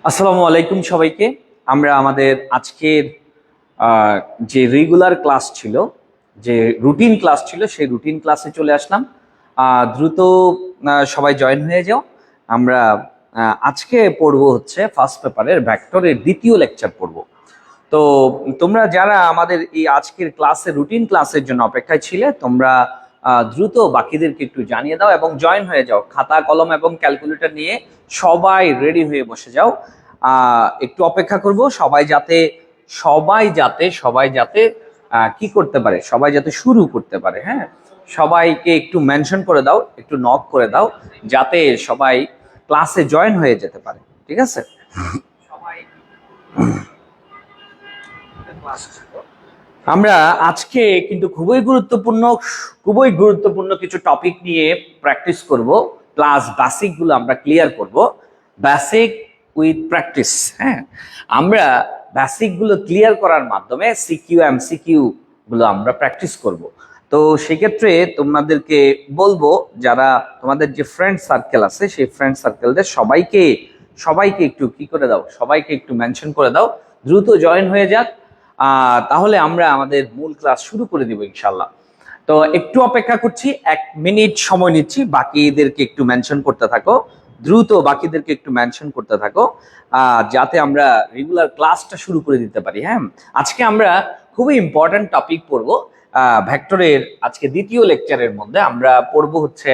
আসসালামু আলাইকুম সবাইকে। আমরা আমাদের আজকের যে রেগুলার ক্লাস ছিল, যে রুটিন ক্লাস ছিল, সেই রুটিন ক্লাসে চলে আসলাম। দ্রুত সবাই জয়েন হয়ে যাও। আমরা আজকে পড়বো হচ্ছে ফার্স্ট পেপারের ভেক্টরের দ্বিতীয় লেকচার পড়বো। তো তোমরা যারা আমাদের এই আজকের ক্লাসে রুটিন ক্লাসের জন্য অপেক্ষায় ছিলে, তোমরা দ্রুত বাকিদেরকে একটু জানিয়ে দাও এবং জয়েন হয়ে যাও। খাতা কলম এবং ক্যালকুলেটর নিয়ে সবাই রেডি হয়ে বসে যাও। একটু অপেক্ষা করব সবাই যাতে কি করতে পারে, সবাই যাতে শুরু করতে পারে। হ্যাঁ, সবাইকে একটু মেনশন করে দাও, একটু নক করে দাও, যাতে সবাই ক্লাসে জয়েন হয়ে যেতে পারে। ঠিক আছে? আমরা আজকে কিন্তু খুবই গুরুত্বপূর্ণ কিছু টপিক নিয়ে প্র্যাকটিস করব, প্লাস বেসিক গুলো আমরা ক্লিয়ার করব। Basic with practice. হ্যাঁ, আমরা বেসিক গুলো ক্লিয়ার করার মাধ্যমে সিকিউ এমসিকিউ গুলো আমরা প্র্যাকটিস করব। তো সেক্ষেত্রে তোমাদেরকে বলবো, যারা তোমাদের যে ফ্রেন্ড সার্কেল আছে, সেই ফ্রেন্ড সার্কেলদের সবাইকে একটু কি করে দাও, সবাইকে একটু মেনশন করে দাও, দ্রুত জয়েন হয়ে যাক। তাহলে আমরা আমাদের মূল ক্লাস শুরু করে দিব ইনশাল্লাহ। তো একটু অপেক্ষা করছি, 1 মিনিট সময় নিচ্ছি। বাকিদেরকে একটু মেনশন করতে থাকো, দ্রুত বাকিদেরকে একটু মেনশন করতে থাকো, যাতে আমরা রেগুলার ক্লাসটা শুরু করে দিতে পারি। হ্যাঁ, আজকে আমরা খুবই ইম্পর্টেন্ট টপিক পড়বো। ভেক্টরের আজকে দ্বিতীয় লেকচারের মধ্যে আমরা পড়বো হচ্ছে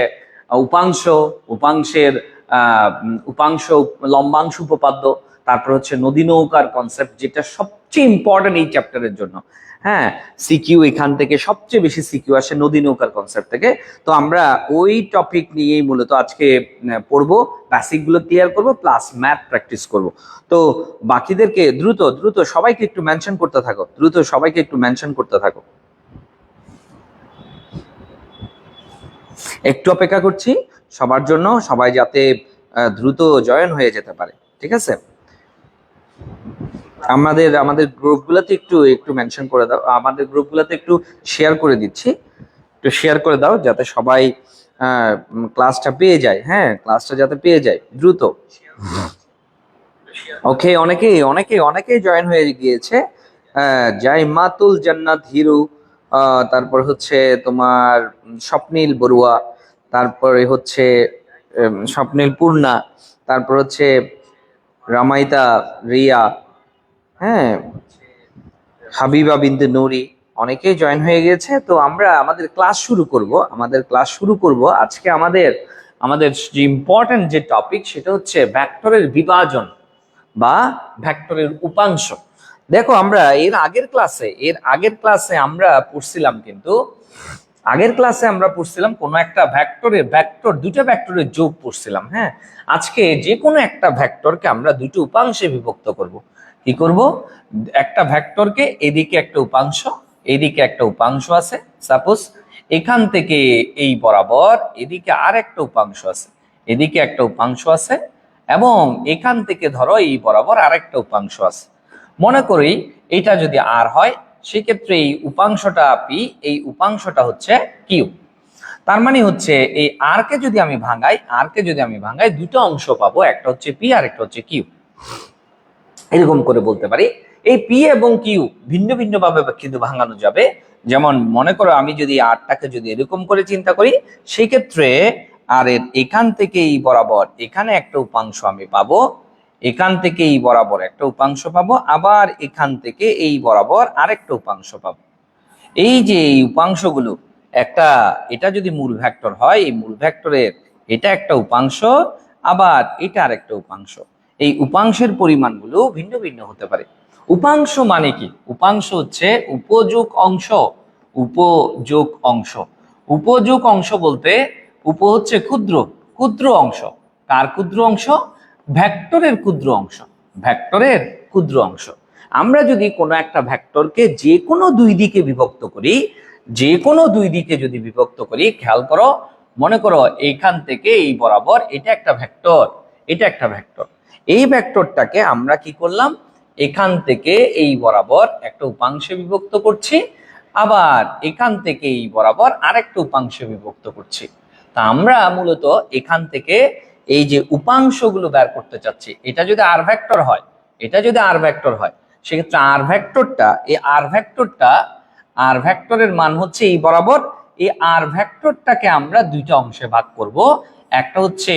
উপাংশ, লম্বাংশ উপপাদ্য, তারপর হচ্ছে নদী নৌকার কনসেপ্ট, যেটা সবচেয়ে ইম্পর্টেন্ট এই চ্যাপ্টারের জন্য। হ্যাঁ, সিকিউ এখান থেকে সবচেয়ে বেশি সিকিউ আসে নদী নৌকার কনসেপ্ট থেকে। তো আমরা ওই টপিক নিয়েই মূলত আজকে পড়বো, বেসিক গুলো ক্লিয়ার করবো, প্লাস ম্যাথ প্র্যাকটিস করব। তো বাকিদেরকে দ্রুত সবাইকে একটু মেনশন করতে থাকো, একটু অপেক্ষা করছি সবার জন্য, সবাই যাতে দ্রুত জয়েন হয়ে যেতে পারে। ঠিক আছে? আমাদের গ্রুপগুলোতে একটু মেনশন করে দাও, আমাদের গ্রুপগুলোতে একটু শেয়ার করে দিচ্ছি, একটু শেয়ার করে দাও যাতে সবাই ক্লাসটা পেয়ে যায়। হ্যাঁ, ক্লাসটা যাতে পেয়ে যায় দ্রুত। ওকে, অনেকেই জয়েন হয়ে গিয়েছে। জাইমাতুল জান্নাত হিরু, তারপর হচ্ছে তোমার স্বপ্নীল বড়ুয়া, তারপরে হচ্ছে স্বপ্নীল পূর্ণা, তারপর হচ্ছে রামাইতা রিয়া, হ্যাঁ, হাবিবা বিনতে নুরি, অনেকেই জয়েন হয়ে গেছে। তো আমরা আমাদের ক্লাস শুরু করব। আজকে আমাদের যে ইম্পর্টেন্ট যে টপিক, সেটা হচ্ছে ভেক্টরের বিভাজন বা ভেক্টরের উপাংশ। দেখো, আমরা এর আগের ক্লাসে আমরা পড়ছিলাম কোন একটা দুইটা ভেক্টরের যোগ পড়ছিলাম। হ্যাঁ, আজকে যে কোনো একটা ভেক্টরকে আমরা দুটো উপাংশে বিভক্ত করব। কি করব? একটা ভেক্টরকে এদিকে একটা উপাংশ, এদিকে একটা উপাংশ আছে, সাপোজ এখান থেকে এই বরাবর এদিকে আর একটা উপাংশ আছে, এদিকে একটা উপাংশ আছে, এবং এখান থেকে ধরো এই বরাবর আরেকটা উপাংশ আছে। মনে করি এটা যদি আর হয়, সেক্ষেত্রে এই উপাংশটা পি, এই উপাংশটা হচ্ছে কিউ। তার মানে হচ্ছে এই আর কে যদি আমি ভাঙাই দুটো অংশ পাবো, একটা হচ্ছে পি আর একটা হচ্ছে কিউ। এরকম করে বলতে পারি। এই পি এবং কিউ ভিন্ন ভিন্ন ভাবে কিন্তু ভাঙানো যাবে। যেমন মনে করো, আমি যদি আরটাকে যদি এরকম করে চিন্তা করি, সেই ক্ষেত্রে আর এখান থেকে এই বরাবর এখানে একটা উপাংশ আমি পাবো, এখান থেকে এই বরাবর একটা উপাংশ পাবো, আবার এখান থেকে এই বরাবর আরেকটা উপাংশ পাবো। এই যে এই উপাংশগুলো, এটা যদি মূল ভেক্টর হয়, এই মূল ভেক্টরের এটা একটা উপাংশ, আবার এটা আরেকটা উপাংশ। এই উপাংশের পরিমাণগুলো ভিন্ন ভিন্ন হতে পারে। উপাংশ মানে কি? উপাংশ হচ্ছে উপযোগ অংশ। উপযোগ অংশ বলতে হচ্ছে ক্ষুদ্র অংশ। কার ক্ষুদ্র অংশ? ভেক্টরের ক্ষুদ্র অংশ। আমরা যদি কোনো একটা ভেক্টরকে যে কোনো দুই দিকে যদি বিভক্ত করি, খেয়াল করো, মনে করো এইখান থেকে এই বরাবর এটা একটা ভেক্টর, এই ভেক্টরটাকে আমরা কি করলাম, এখান থেকে এই বরাবর একটা উপাংশে বিভক্ত করছি, আবার এখান থেকে এই বরাবর আরেকটা উপাংশে বিভক্ত করছি। তা আমরা মূলত এখান থেকে এই যে উপাংশগুলো বের করতে চাচ্ছি, এটা যদি আর ভেক্টর হয়, এটা যদি আর ভেক্টর হয়, সেক্ষেত্রে আর ভেক্টরটা, এই আর ভেক্টরের মান হচ্ছে এই বরাবর। এই আর ভেক্টরটাকে আমরা দুইটা অংশে ভাগ করব। একটা হচ্ছে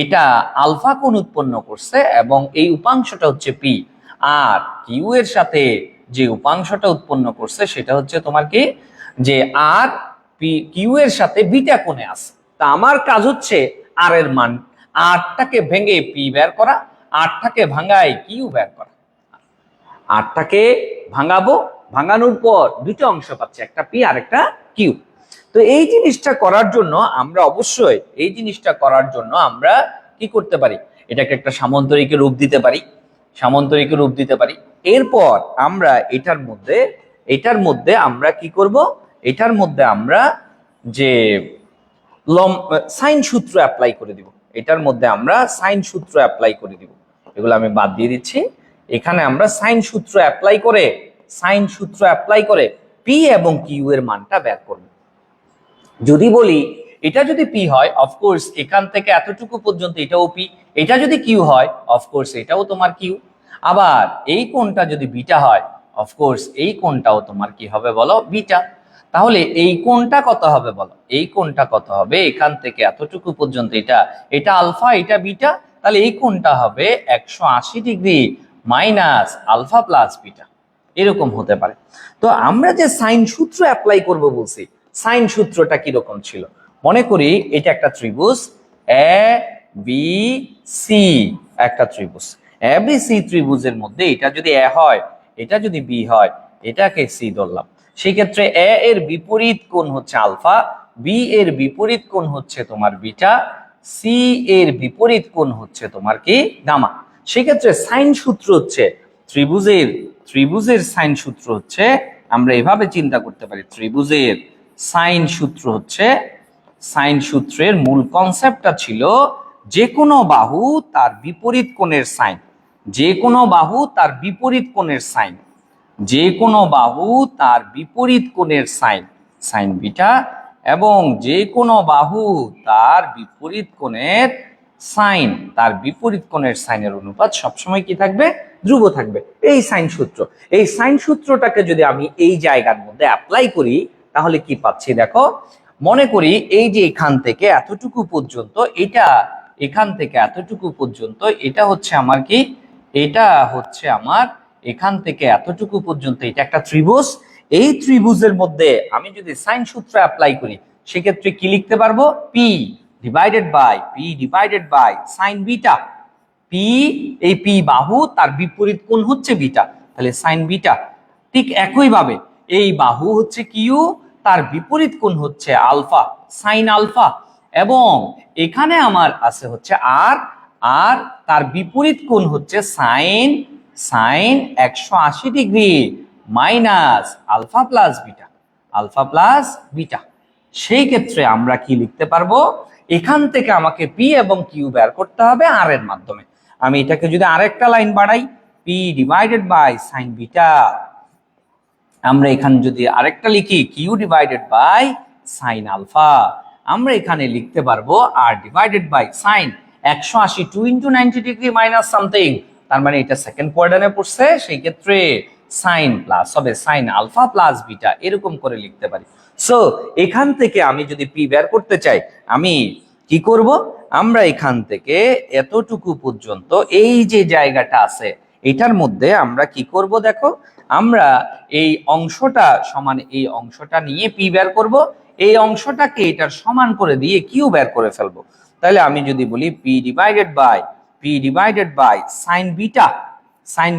এটা আলফা কোণ উৎপন্ন করছে এবং এই উপাংশটা হচ্ছে পি, আর কিউ এর সাথে যে উপাংশটা উৎপন্ন করছে সেটা হচ্ছে তোমার কি, যে আর পি কিউ এর সাথে বিটা কোণে আছে। তা আমার কাজ হচ্ছে আর এর মান, আরটাকে ভেঙে পি বের করা, আরটাকে ভাঙায় কিউ বের করা। আরটাকে ভাঙাবো, ভাঙানোর পর দুটো অংশ পাচ্ছি, একটা পি আর একটা কিউ। তো এই জিনিসটা করার জন্য আমরা অবশ্যই, এই জিনিসটা করার জন্য আমরা কি করতে পারি, এটাকে একটা সামান্তরিকে রূপ দিতে পারি, সামান্তরিকে রূপ দিতে পারি। এরপর আমরা এটার মধ্যে আমরা কি করব, এটার মধ্যে আমরা যে সাইন সূত্র অ্যাপ্লাই করে দিব, এটার মধ্যে আমরা সাইন সূত্র অ্যাপ্লাই করে দিব। এগুলো আমি বাদ দিয়ে দিচ্ছি। এখানে আমরা সাইন সূত্র অ্যাপ্লাই করে পি এবং কিউ এর মানটা বের করব। যদি বলি এটা যদি পি হয়, অফকোর্স এখান থেকে এতটুকু পর্যন্ত এটাও পি, এটা যদি কিউ হয় অফকোর্স এটাও তোমার কিউ। আবার এই কোণটা যদি বিটা হয়, অফকোর্স এই কোণটাও তোমার কি হবে বলো, বিটা। তাহলে এই কোণটা কত হবে বলো, এই কোণটা কত হবে, এখান থেকে এতটুকু পর্যন্ত এটা আলফা এটা বিটা, তাহলে এই কোণটা হবে 180 degree minus alpha plus beta, এরকম হতে পারে। তো আমরা যে সাইন সূত্র অ্যাপ্লাই করব বলছি, সাইন সূত্রটা কিরকম ছিল, মনে করি এটা একটা ত্রিভুজ এ বি সি, একটা ত্রিভুজ এ বি সি ত্রিভুজের মধ্যে এটা যদি এ হয়, এটা যদি বি হয়, এটাকে সি ধরলাম। সেই ক্ষেত্রে এ এর বিপরীত কোণ হচ্ছে আলফা, বি এর বিপরীত কোণ হচ্ছে তোমার বিটা, সি এর বিপরীত কোণ হচ্ছে তোমার কি, গামা। সেক্ষেত্রে সাইন সূত্র হচ্ছে ত্রিভুজের সাইন সূত্র হচ্ছে, আমরা এভাবে চিন্তা করতে পারি, ত্রিভুজের সাইন সূত্র হচ্ছে, সাইন সূত্রের মূল কনসেপ্টটা ছিল যে কোনো বাহু তার বিপরীত কোণের সাইন, যে কোনো বাহু তার বিপরীত কোণের সাইন, যে কোনো বাহু তার বিপরীত কোণের সাইন, সাইন বিটা, এবং যে কোনো বাহু তার বিপরীত কোণের সাইন, তার বিপরীত কোণের সাইনের অনুপাত সবসময় কি থাকবে, ধ্রুব থাকবে। এই সাইন সূত্র, এই সাইন সূত্রটাকে যদি আমি এই জায়গার মধ্যে অ্যাপ্লাই করি তাহলে কি পাচ্ছি দেখো, মনে করি এই যে এখান থেকে এতটুকু পর্যন্ত, এটা এখান থেকে এতটুকু পর্যন্ত এটা হচ্ছে আমার কি, এটা হচ্ছে আমার এখান থেকে এতটুকু পর্যন্ত এটা একটা ত্রিভুজ। এই ত্রিভুজের মধ্যে আমি যদি সাইন সূত্র অ্যাপ্লাই করি সেক্ষেত্রে কি লিখতে পারবো, P divided by sine beta. P, এই পি বাহু তার বিপরীত কোণ হচ্ছে বিটা, তাহলে সাইন বিটা। ঠিক একইভাবে এই বাহু হচ্ছে কিউ, তার বিপরীত কোণ হচ্ছে আলফা, সাইন আলফা, এবং এখানে আমার আছে হচ্ছে আর, আর তার বিপরীত কোণ হচ্ছে sine 180 degree minus alpha plus beta. সেই ক্ষেত্রে আমরা কি লিখতে পারবো, এখান থেকে আমাকে পি এবং কিউ বের করতে হবে আর এর মাধ্যমে। আমি এটাকে যদি আরেকটা লাইন বাড়াই, P divided by sine beta, আমরা এখানে যদি আরেকটা লিখি Q divided by sine alpha, আমরা এখানে লিখতে পারবো R divided by sine 180, 2 into 90 degree minus something, তার মানে এটা সেকেন্ড কোয়াড্রান্টে পড়ছে, সেই ক্ষেত্রে সাইন প্লাস হবে সাইন আলফা প্লাস বিটা, এরকম করে লিখতে পারি। সো এখান থেকে আমি যদি পি বের করতে চাই আমি কি করব, আমরা এখান থেকে এতটুকু পর্যন্ত এই যে জায়গাটা আছে এটার মধ্যে আমরা কি করব দেখো, আমরা এই অংশটা সমান এই অংশটা নিয়ে পি বের করব, এই অংশটাকে এটার সমান করে দিয়ে কিউ বের করে ফেলবো। তাহলে আমি যদি বলি P divided by sine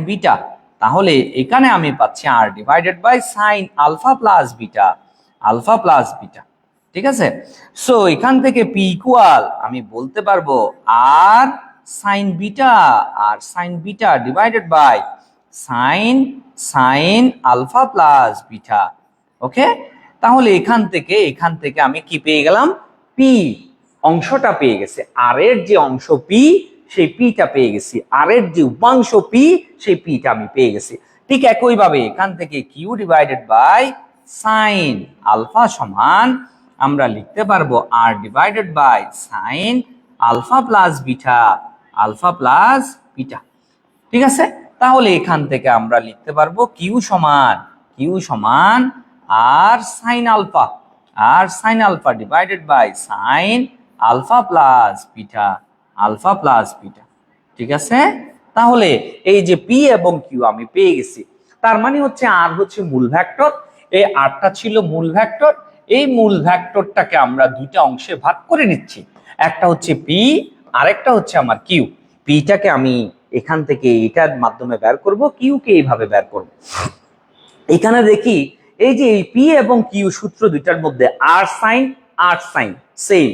beta, তাহলে এখানে আমি পাচ্ছি R divided by sine alpha plus beta, ঠিক আছে। সো এখান থেকে পি ইকুয়াল আমি বলতে পারবো R sine beta divided by sine alpha plus beta. Okay, তাহলে এখান থেকে আমি কি পেয়ে গেলাম, পি অংশটা পেয়ে গেছে, আর এর যে অংশ পি সেই পিটা পেয়ে গেছি, আর এর যে উপাংশ পি সেই পিটা আমি পেয়ে গেছি। ঠিক একইভাবে এখান থেকে Q divided by sine alpha সমান আমরা লিখতে পারবো R divided by sine alpha plus beta, alpha plus beta. ঠিক আছে, তাহলে এখান থেকে আমরা লিখতে পারবো কিউ সমান R sine alpha, R sine alpha divided by sine alpha plus beta, alpha plus beta. ঠিক আছে, তাহলে এই যে পি এবং কিউ আমি পেয়ে গেছি, তার মানে হচ্ছে আর হচ্ছে মূল ভেক্টর, এই আরটা ছিল মূল ভেক্টর। এই মূল ভেক্টরটাকে আমরা দুইটা অংশে ভাগ করে নিচ্ছি, একটা হচ্ছে পি, আরেকটা হচ্ছে আমার কিউ। পিটাকে আমি এখান থেকে এটার মাধ্যমে বের করব, কিউ কে এইভাবে বের করব। এখানে দেখি এই যে পি এবং কিউ সূত্র দুইটার মধ্যে আর সাইন সেম,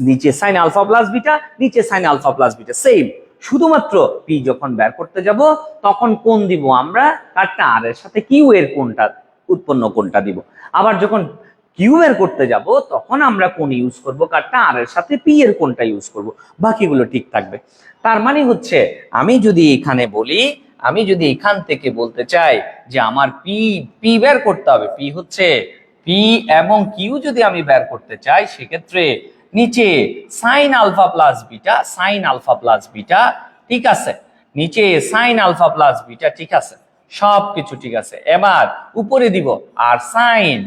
নিচে সাইন আলফা প্লাস বিটা, নিচে sine alpha plus beta same. শুধুমাত্র পি যখন বের করতে যাব তখন কোণ দিব আমরা কারটা আর এর সাথে কিউ এর কোণটা উৎপন্ন কোণটা দিব। আবার যখন কিউ বের করতে যাব তখন আমরা কোণ ইউজ করব কারটা আর এর সাথে পি এর কোণটা ইউজ করব, বাকিগুলো ঠিক থাকবে। তার মানে হচ্ছে আমি যদি এখানে বলি, আমি যদি এখান থেকে বলতে চাই যে আমার পি বের করতে হবে, পি হচ্ছে পি এবং কিউ যদি আমি বের করতে চাই, সেক্ষেত্রে নিচে sine alpha plus beta, sine alpha plus beta, ঠিক আছে, নিচে সাইন আলফা প্লাস বিটা, ঠিক আছে, সবকিছু ঠিক আছে। এবার উপরে দিব আর সাইন,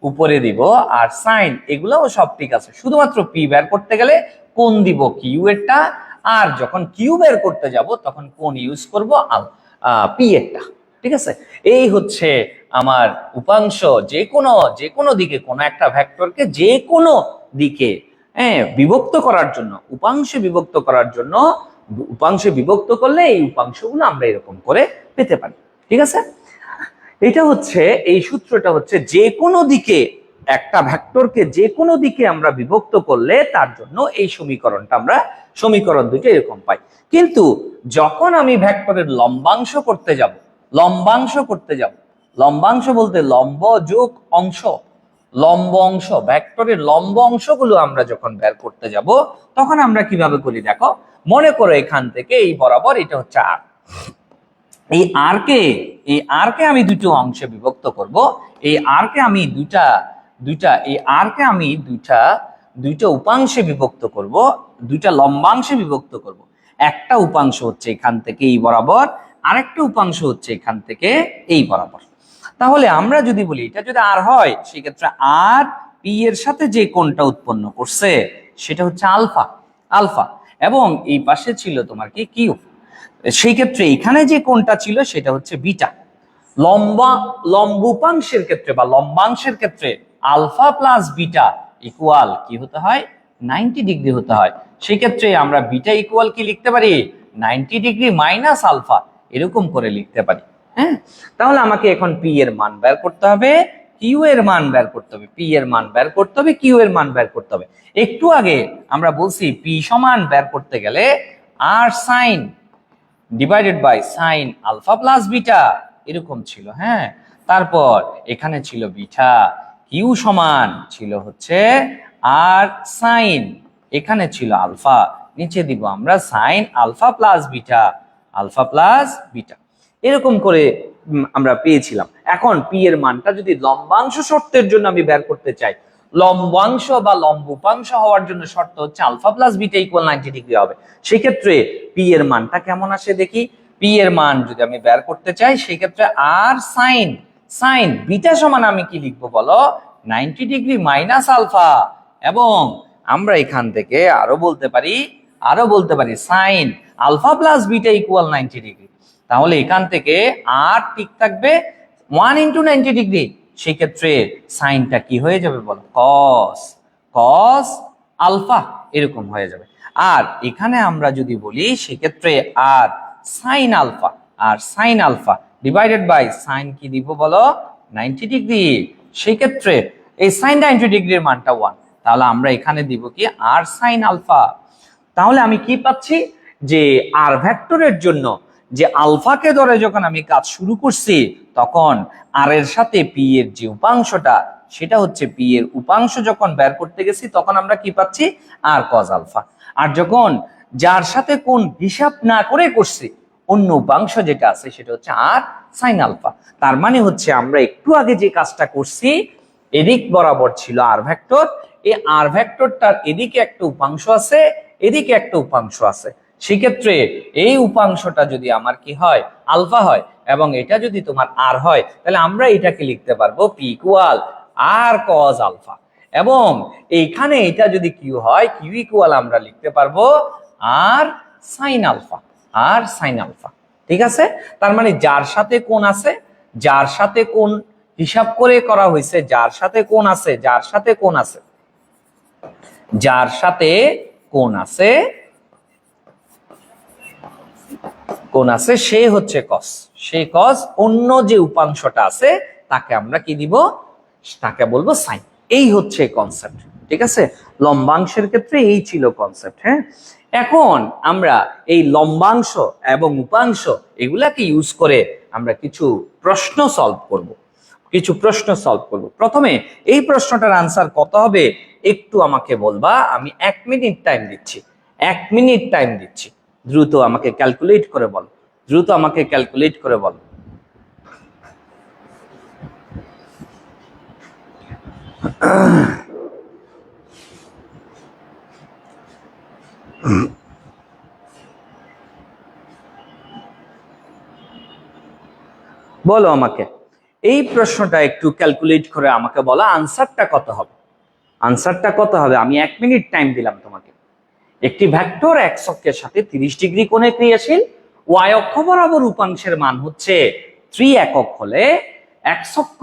উপরে দিব আর সাইন, এগুলোও সব ঠিক আছে। শুধুমাত্র পি বের করতে গেলে কোণ দিব কিউ এরটা, আর যখন কিউ বের করতে যাব তখন কোণ ইউজ করব পি এরটা। ঠিক আছে, এই হচ্ছে আমার উপাংশ। যে কোনো দিকে কোনো একটা ভেক্টরকে যে কোনো দিকে বিভক্ত করার জন্য, উপাংশে বিভক্ত করার জন্য, উপাংশে বিভক্ত করলে এই উপাংশগুলো আমরা এরকম করে পেতে পারি। ঠিক আছে, এটা হচ্ছে এই সূত্রটা হচ্ছে যে কোনো দিকে একটা ভেক্টরকে যে কোনো দিকে আমরা বিভক্ত করলে তার জন্য এই সমীকরণটা আমরা সমীকরণ দুটো এরকম পাই। কিন্তু যখন আমি ভেক্টরের লম্বাংশ করতে যাব, লম্বাংশ বলতে লম্ব যোগ অংশ, লম্ব অংশ, ভেক্টরের লম্ব অংশগুলো আমরা যখন বের করতে যাব তখন আমরা কিভাবে করি দেখো। মনে করো এখান থেকে এই বরাবর এটা হচ্ছে আর, এই আর কে আমি দুটো অংশে বিভক্ত করব। এই আর কে আমি দুইটা উপাংশে বিভক্ত করব, দুইটা লম্বাংশে বিভক্ত করব। একটা উপাংশ হচ্ছে এখান থেকে এই বরাবর, আরেকটা উপাংশ হচ্ছে এখান থেকে এই বরাবর। তাহলে আমরা যদি বলি এটা যদি আর হয়, সেক্ষেত্রে আর পি এর সাথে যে কোণটা উৎপন্ন করছে সেটা হচ্ছে আলফা, এবং এই পাশে ছিল তোমার কি কিউ। সেই ক্ষেত্রে এখানে যে কোণটা ছিল সেটা হচ্ছে বিটা। লম্বুপাংশের ক্ষেত্রে বা লম্বাংশের ক্ষেত্রে আলফা প্লাস বিটা ইকুয়াল কি হতে হয়, 90 ডিগ্রি হতে হয়। সেই ক্ষেত্রে আমরা বিটা ইকুয়াল কি লিখতে পারি, 90 ডিগ্রি মাইনাস আলফা, এরকম করে লিখতে পারি। হ্যাঁ, তাহলে আমাকে এখন পি এর মান বের করতে হবে, কিউ এর মান বের করতে হবে, পি এর মান বের করতে হবে, কিউ এর মান বের করতে হবে। একটু আগে আমরা বলছি পি সমান বের করতে গেলে R sine divided by sine alpha plus beta, এরকম ছিল। হ্যাঁ, তারপর এখানে ছিল বিটা, কিউ সমান ছিল হচ্ছে আর সাইন, এখানে ছিল আলফা, নিচে দিব আমরা sine alpha plus beta, alpha plus beta, এরকম করে আমরা পেয়েছিলাম। এখন পি এর মানটা যদি লম্বাংশ শর্তের জন্য আমি বের করতে চাই, লম্বাংশ বা লম্বুপাংশ হওয়ার জন্য শর্ত হচ্ছে alpha plus beta equal 90 degree হবে। সেক্ষেত্রে পি এর মানটা কেমন আসে দেখি। পি এর মান যদি আমি বের করতে চাই, সেক্ষেত্রে আর সাইন বিটা সমান আমি কি লিখবো বলো, 90 ডিগ্রি মাইনাস আলফা, এবং আমরা এখান থেকে আরো বলতে পারি sine alpha plus beta equal 90 degree. তাহলে এখান থেকে আর ঠিক থাকবে 1 ইন্টু 90 ডিগ্রি, সেই ক্ষেত্রে সাইনটা কি হয়ে যাবে বলো, কস আলফা, এরকম হয়ে যাবে। আর এখানে আমরা যদি বলি সেক্ষেত্রে R sine alpha divided by sine কি দিব বলো, 90 ডিগ্রি, সেই ক্ষেত্রে এই সাইন 90 ডিগ্রির মানটা 1, তাহলে আমরা এখানে দিব কি আর সাইন আলফা। তাহলে আমি কি পাচ্ছি যে আর ভেক্টরের জন্য যে আলফাকে ধরে যখন আমি কাজ শুরু করছি, তখন আর এর সাথে পি এর যে উপাংশটা সেটা হচ্ছে পি এর উপাংশ যখন বের করতে গেছি তখন আমরা কি পাচ্ছি, আর কজ আলফা। আর যখন যার সাথে কোন হিসাব না করে করছি, অন্য উপাংশ যেটা আছে সেটা হচ্ছে আর সাইন আলফা। তার মানে হচ্ছে আমরা একটু আগে যে কাজটা করছি, এদিক বরাবর ছিল আর ভেক্টর, এই আর ভেক্টরটার এদিকে একটা উপাংশ আছে, এদিকে একটা উপাংশ আছে, সেক্ষেত্রে এই উপাংশটা যদি আমার কি হয় আলফা হয় এবং এটা যদি তোমার আর হয়, তাহলে আমরা এটাকে লিখতে পারবো পি ইকুয়াল আর কজ আলফা। এবং এইখানে এটা যদি কিউ হয়, কিউ ইকুয়াল আমরা লিখতে পারবো R sine alpha, R sine alpha. ঠিক আছে, তার মানে যার সাথে কোণ আছে, যার সাথে কোণ হিসাব করে করা হয়েছে, যার সাথে কোণ আছে, যার সাথে কোণ আছে, যার সাথে কোণ আছে, কোণ আছে সে হচ্ছে কস, সেই কস। অন্য যে উপাংশটা আছে তাকে আমরা কি দিব, তাকে বলবো সাইন। এই হচ্ছে কনসেপ্ট। ঠিক আছে, লম্বাংশের ক্ষেত্রে এই ছিল কনসেপ্ট। হ্যাঁ, এখন আমরা এই লম্বাংশ এবং উপাংশ এগুলাকে ইউজ করে আমরা কিছু প্রশ্ন সলভ করব, কিছু প্রশ্ন সলভ করব। প্রথমে এই প্রশ্নটার আনসার কত হবে একটু আমাকে বলবা, আমি 1 মিনিট টাইম দিচ্ছি, 1 মিনিট টাইম দিচ্ছি, দ্রুত আমাকে ক্যালকুলেট করে বল, দ্রুত আমাকে ক্যালকুলেট করে বল। বলো আমাকে এই প্রশ্নটা একটু ক্যালকুলেট করে আমাকে বলো আনসারটা কত হবে, আনসারটা কত হবে। আমি 1 মিনিট টাইম দিলাম তোমাকে। একটি ভেক্টর এক্স অক্ষের সাথে 30 ডিগ্রি কোণে ক্রিয়াশীল, ওয়াই অক্ষ বরাবর উপাংশের মান হচ্ছে 3 একক হলে এক্স অক্ষ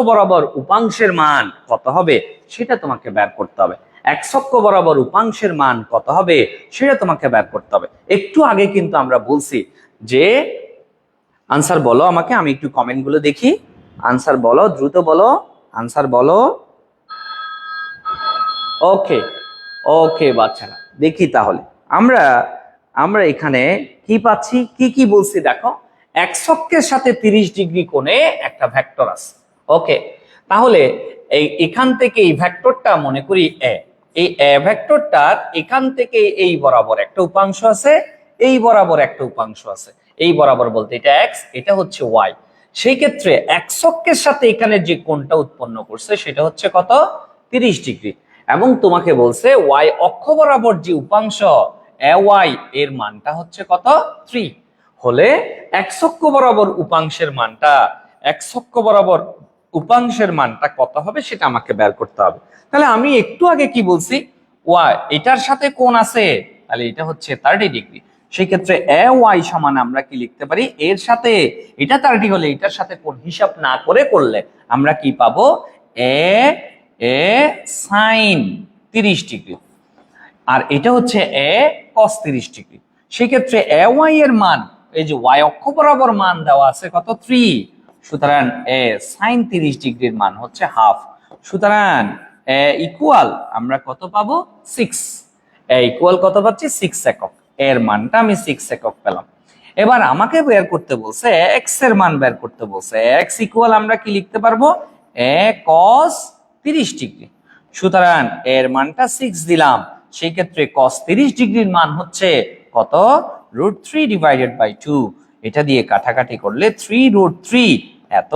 বরাবর উপাংশের মান কত হবে সেটা তোমাকে বের করতে হবে। এক্স অক্ষ বরাবর উপাংশের মান কত হবে সেটা তোমাকে বের করতে হবে। একটু আগে কিন্তু আমরা বলছি যে আনসার বলো আমাকে, আমি একটু কমেন্ট গুলো দেখি। আনসার বলো, দ্রুত বলো, আনসার বলো। ওকে ওকে বাচ্চারা, দেখি তাহলে আমরা আমরা এখানে কি পাচ্ছি, কি কি বলছি দেখো। এক্স অক্ষের সাথে 30 ডিগ্রি কোণে একটা ভেক্টর আছে। ওকে, তাহলে এখান থেকে এই ভেক্টরটা মনে করি এ, এই এ ভেক্টরটার এখান থেকে এই বরাবর একটা উপাংশ আছে, এই বরাবর একটা উপাংশ আছে। এই বরাবর বলতে এটা এক্স, এটা হচ্ছে ওয়াই। সেই ক্ষেত্রে এক্স অক্ষের সাথে এখানে যে কোণটা উৎপন্ন করছে সেটা হচ্ছে কত, 30 ডিগ্রি। এবং তোমাকে বলছে ওয়াই অক্ষ বরাবর যে উপাংশ এ ওয়াই এর মানটা হচ্ছে কত, 3 হলে এক্স অক্ষ বরাবর উপাংশের মানটা, এক্স অক্ষ বরাবর উপাংশের মানটা কত হবে সেটা আমাকে বের করতে হবে। তাহলে আমি একটু আগে কি বলছি, ওয়াই এটার সাথে কোণ আছে, তাহলে এটা হচ্ছে 30 ডিগ্রি। সেই ক্ষেত্রে এ ওয়াই সমান আমরা কি লিখতে পারি, এর সাথে এটা 30 হলে এটার সাথে কোণ হিসাব না করে করলে আমরা কি পাবো, এ এ সাইন 30 ডিগ্রি, আর এটা হচ্ছে এ কস 30 ডিগ্রি। সেই ক্ষেত্রে এ ওয়াই এর মান, এই যে ওয়াই অক্ষ বরাবর মান দেওয়া আছে কত, 3, সুতরাং এ সাইন 30 ডিগ্রির মান হচ্ছে হাফ। সুতরাং এ ইকুয়াল আমরা কত পাবো, 6। এ ইকুয়াল কত পাচ্ছি, 6 একক। এর মানটা আমি 6 একক পেলাম। এবার আমাকে বের করতে বলছে এক্স এর মান বের করতে বলছে। এক্স ইকুয়াল আমরা কি লিখতে পারবো, এ কস 30 ডিগ্রি। সুতরাং এর মানটা 6 দিলাম, সেই ক্ষেত্রে cos 30 ডিগ্রির মান হচ্ছে কত, √3/2। এটা দিয়ে কাটাকাটি করলে 3√3 এত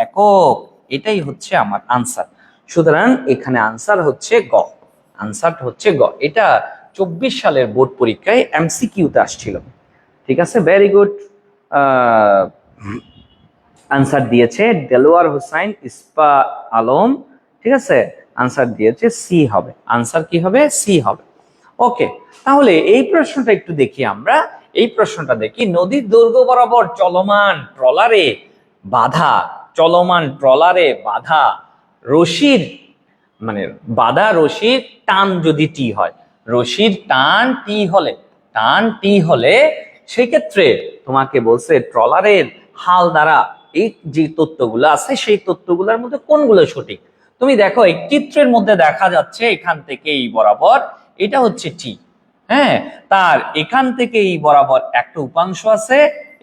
একক। এটাই হচ্ছে আমার আনসার। সুতরাং এখানে আনসার হচ্ছে গ, আনসার হচ্ছে গ। এটা 24 সালের বোর্ড পরীক্ষায় এমসিকিউতে আসছিল। ঠিক আছে, ভেরি গুড। আনসার দিয়েছে দেলোয়ার হোসাইন ইস্পা আলম। ঠিক আছে, আনসার দিয়েছে সি হবে। আনসার কি হবে, সি হবে। ওকে, তাহলে এই প্রশ্নটা একটু দেখি আমরা। এই প্রশ্নটা দেখি, নদীর দৈর্ঘ্য বরাবর চলমান ট্রলারে বাধা, চলমান ট্রলারে বাধা রশির, মানে বাধা রশির টান যদি টি হয়, রশির টান টি হলে, টান টি হলে সেক্ষেত্রে তোমাকে বলছে ট্রলারের হাল দ্বারা এই যে তথ্যগুলো আছে সেই তথ্যগুলোর মধ্যে কোনগুলো সঠিক। তুমি দেখো এই চিত্রের মধ্যে দেখা যাচ্ছে এখান থেকে এই বরাবর এটা হচ্ছে টি, হ্যাঁ, তার এখান থেকে এই বরাবর একটা উপাংশ আছে,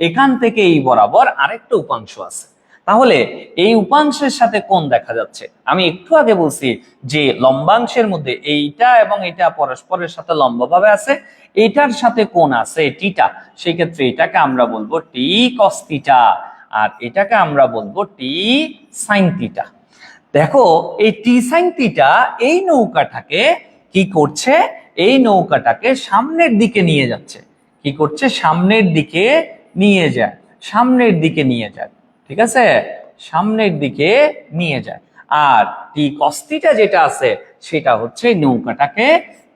এখান থেকে এই বরাবর আরেকটা উপাংশ আছে। তাহলে এই উপাংশের সাথে কোণ দেখা যাচ্ছে। আমি একটু আগে বলছি যে লম্বাংশের মধ্যে এইটা এবং এটা পরস্পরের সাথে লম্বভাবে আছে, এইটার সাথে কোণ আছে টিটা, সেই ক্ষেত্রে এটাকে আমরা বলবো টি কস থিটা, আর এটাকে আমরা বলবো টি সাইন থিটা। দেখো এই টি সাইন থিটা এই নৌকাটাকে কি করছে, এই নৌকাটাকে সামনের দিকে নিয়ে যাচ্ছে। কি করছে? সামনের দিকে নিয়ে যায়, সামনের দিকে নিয়ে যায়। ঠিক আছে, সামনের দিকে নিয়ে যায়। আর টি কস্তিটা যেটা আছে সেটা হচ্ছে নৌকাটাকে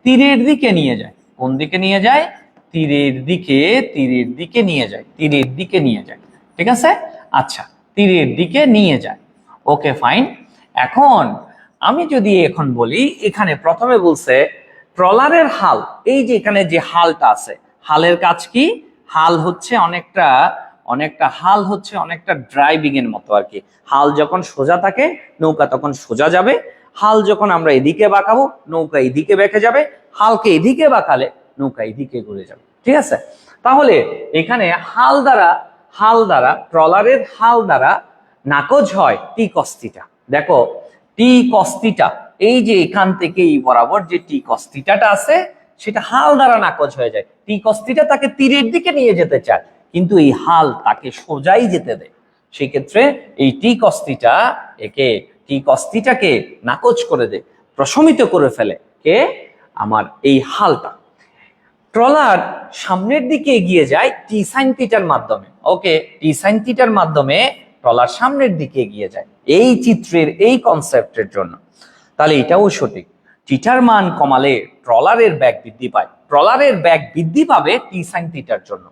তীরের দিকে নিয়ে যায়। কোন দিকে নিয়ে যায়? তীরের দিকে, তীরের দিকে নিয়ে যায়, তীরের দিকে নিয়ে যায়। ঠিক আছে, আচ্ছা, তীরের দিকে নিয়ে যায়। Okay fine. এখন আমি যদি এখন বলি, এখানে প্রথমে বলছে ট্রলারের হাল। এই যে এখানে যে হালটা আছে, হালের কাজ কি? হাল হচ্ছে অনেকটা হাল হচ্ছে অনেকটা ড্রাইভিং এর মতো আর কি। হাল যখন সোজা থাকে নৌকা তখন সোজা যাবে, হাল যখন আমরা এদিকে বাঁকাবো নৌকা এদিকে বেঁকে যাবে, হালকে এদিকে বাঁকালে নৌকা এদিকে ঘুরে যাবে। ঠিক আছে, তাহলে এখানে হাল দ্বারা ট্রলারের হাল দ্বারা নাকচ হয় টি কস্তিটা। দেখো টি কস্তিটা, এই যে এখান থেকে এই বরাবর যে টি কস্তিটাটা আছে সেটা হাল দ্বারা নাকচ হয়ে যায়। টি কস্তিটা তাকে তীরের দিকে নিয়ে যেতে চায়, কিন্তু এই হাল তাকে সোজাই যেতে দেয়। সেক্ষেত্রে এই টি কস্তিটাকে নাকচ করে দেয়, প্রশমিত করে ফেলে কে? আমার এই হালটা। ট্রলার সামনের দিকে এগিয়ে যায় টি সাইন থিটার মাধ্যমে। ওকে, টি সাইন থিটার মাধ্যমে ট্রলার সামনের দিকে এগিয়ে যায় এই চিত্রের এই কনসেপ্টের জন্য। তাহলে এটাও সঠিক। থিটার মান কমালে ট্রলারের ব্যাগ বৃদ্ধি পায়। ট্রলারের ব্যাগ বৃদ্ধি পাবে টি সাইন থিটার জন্য।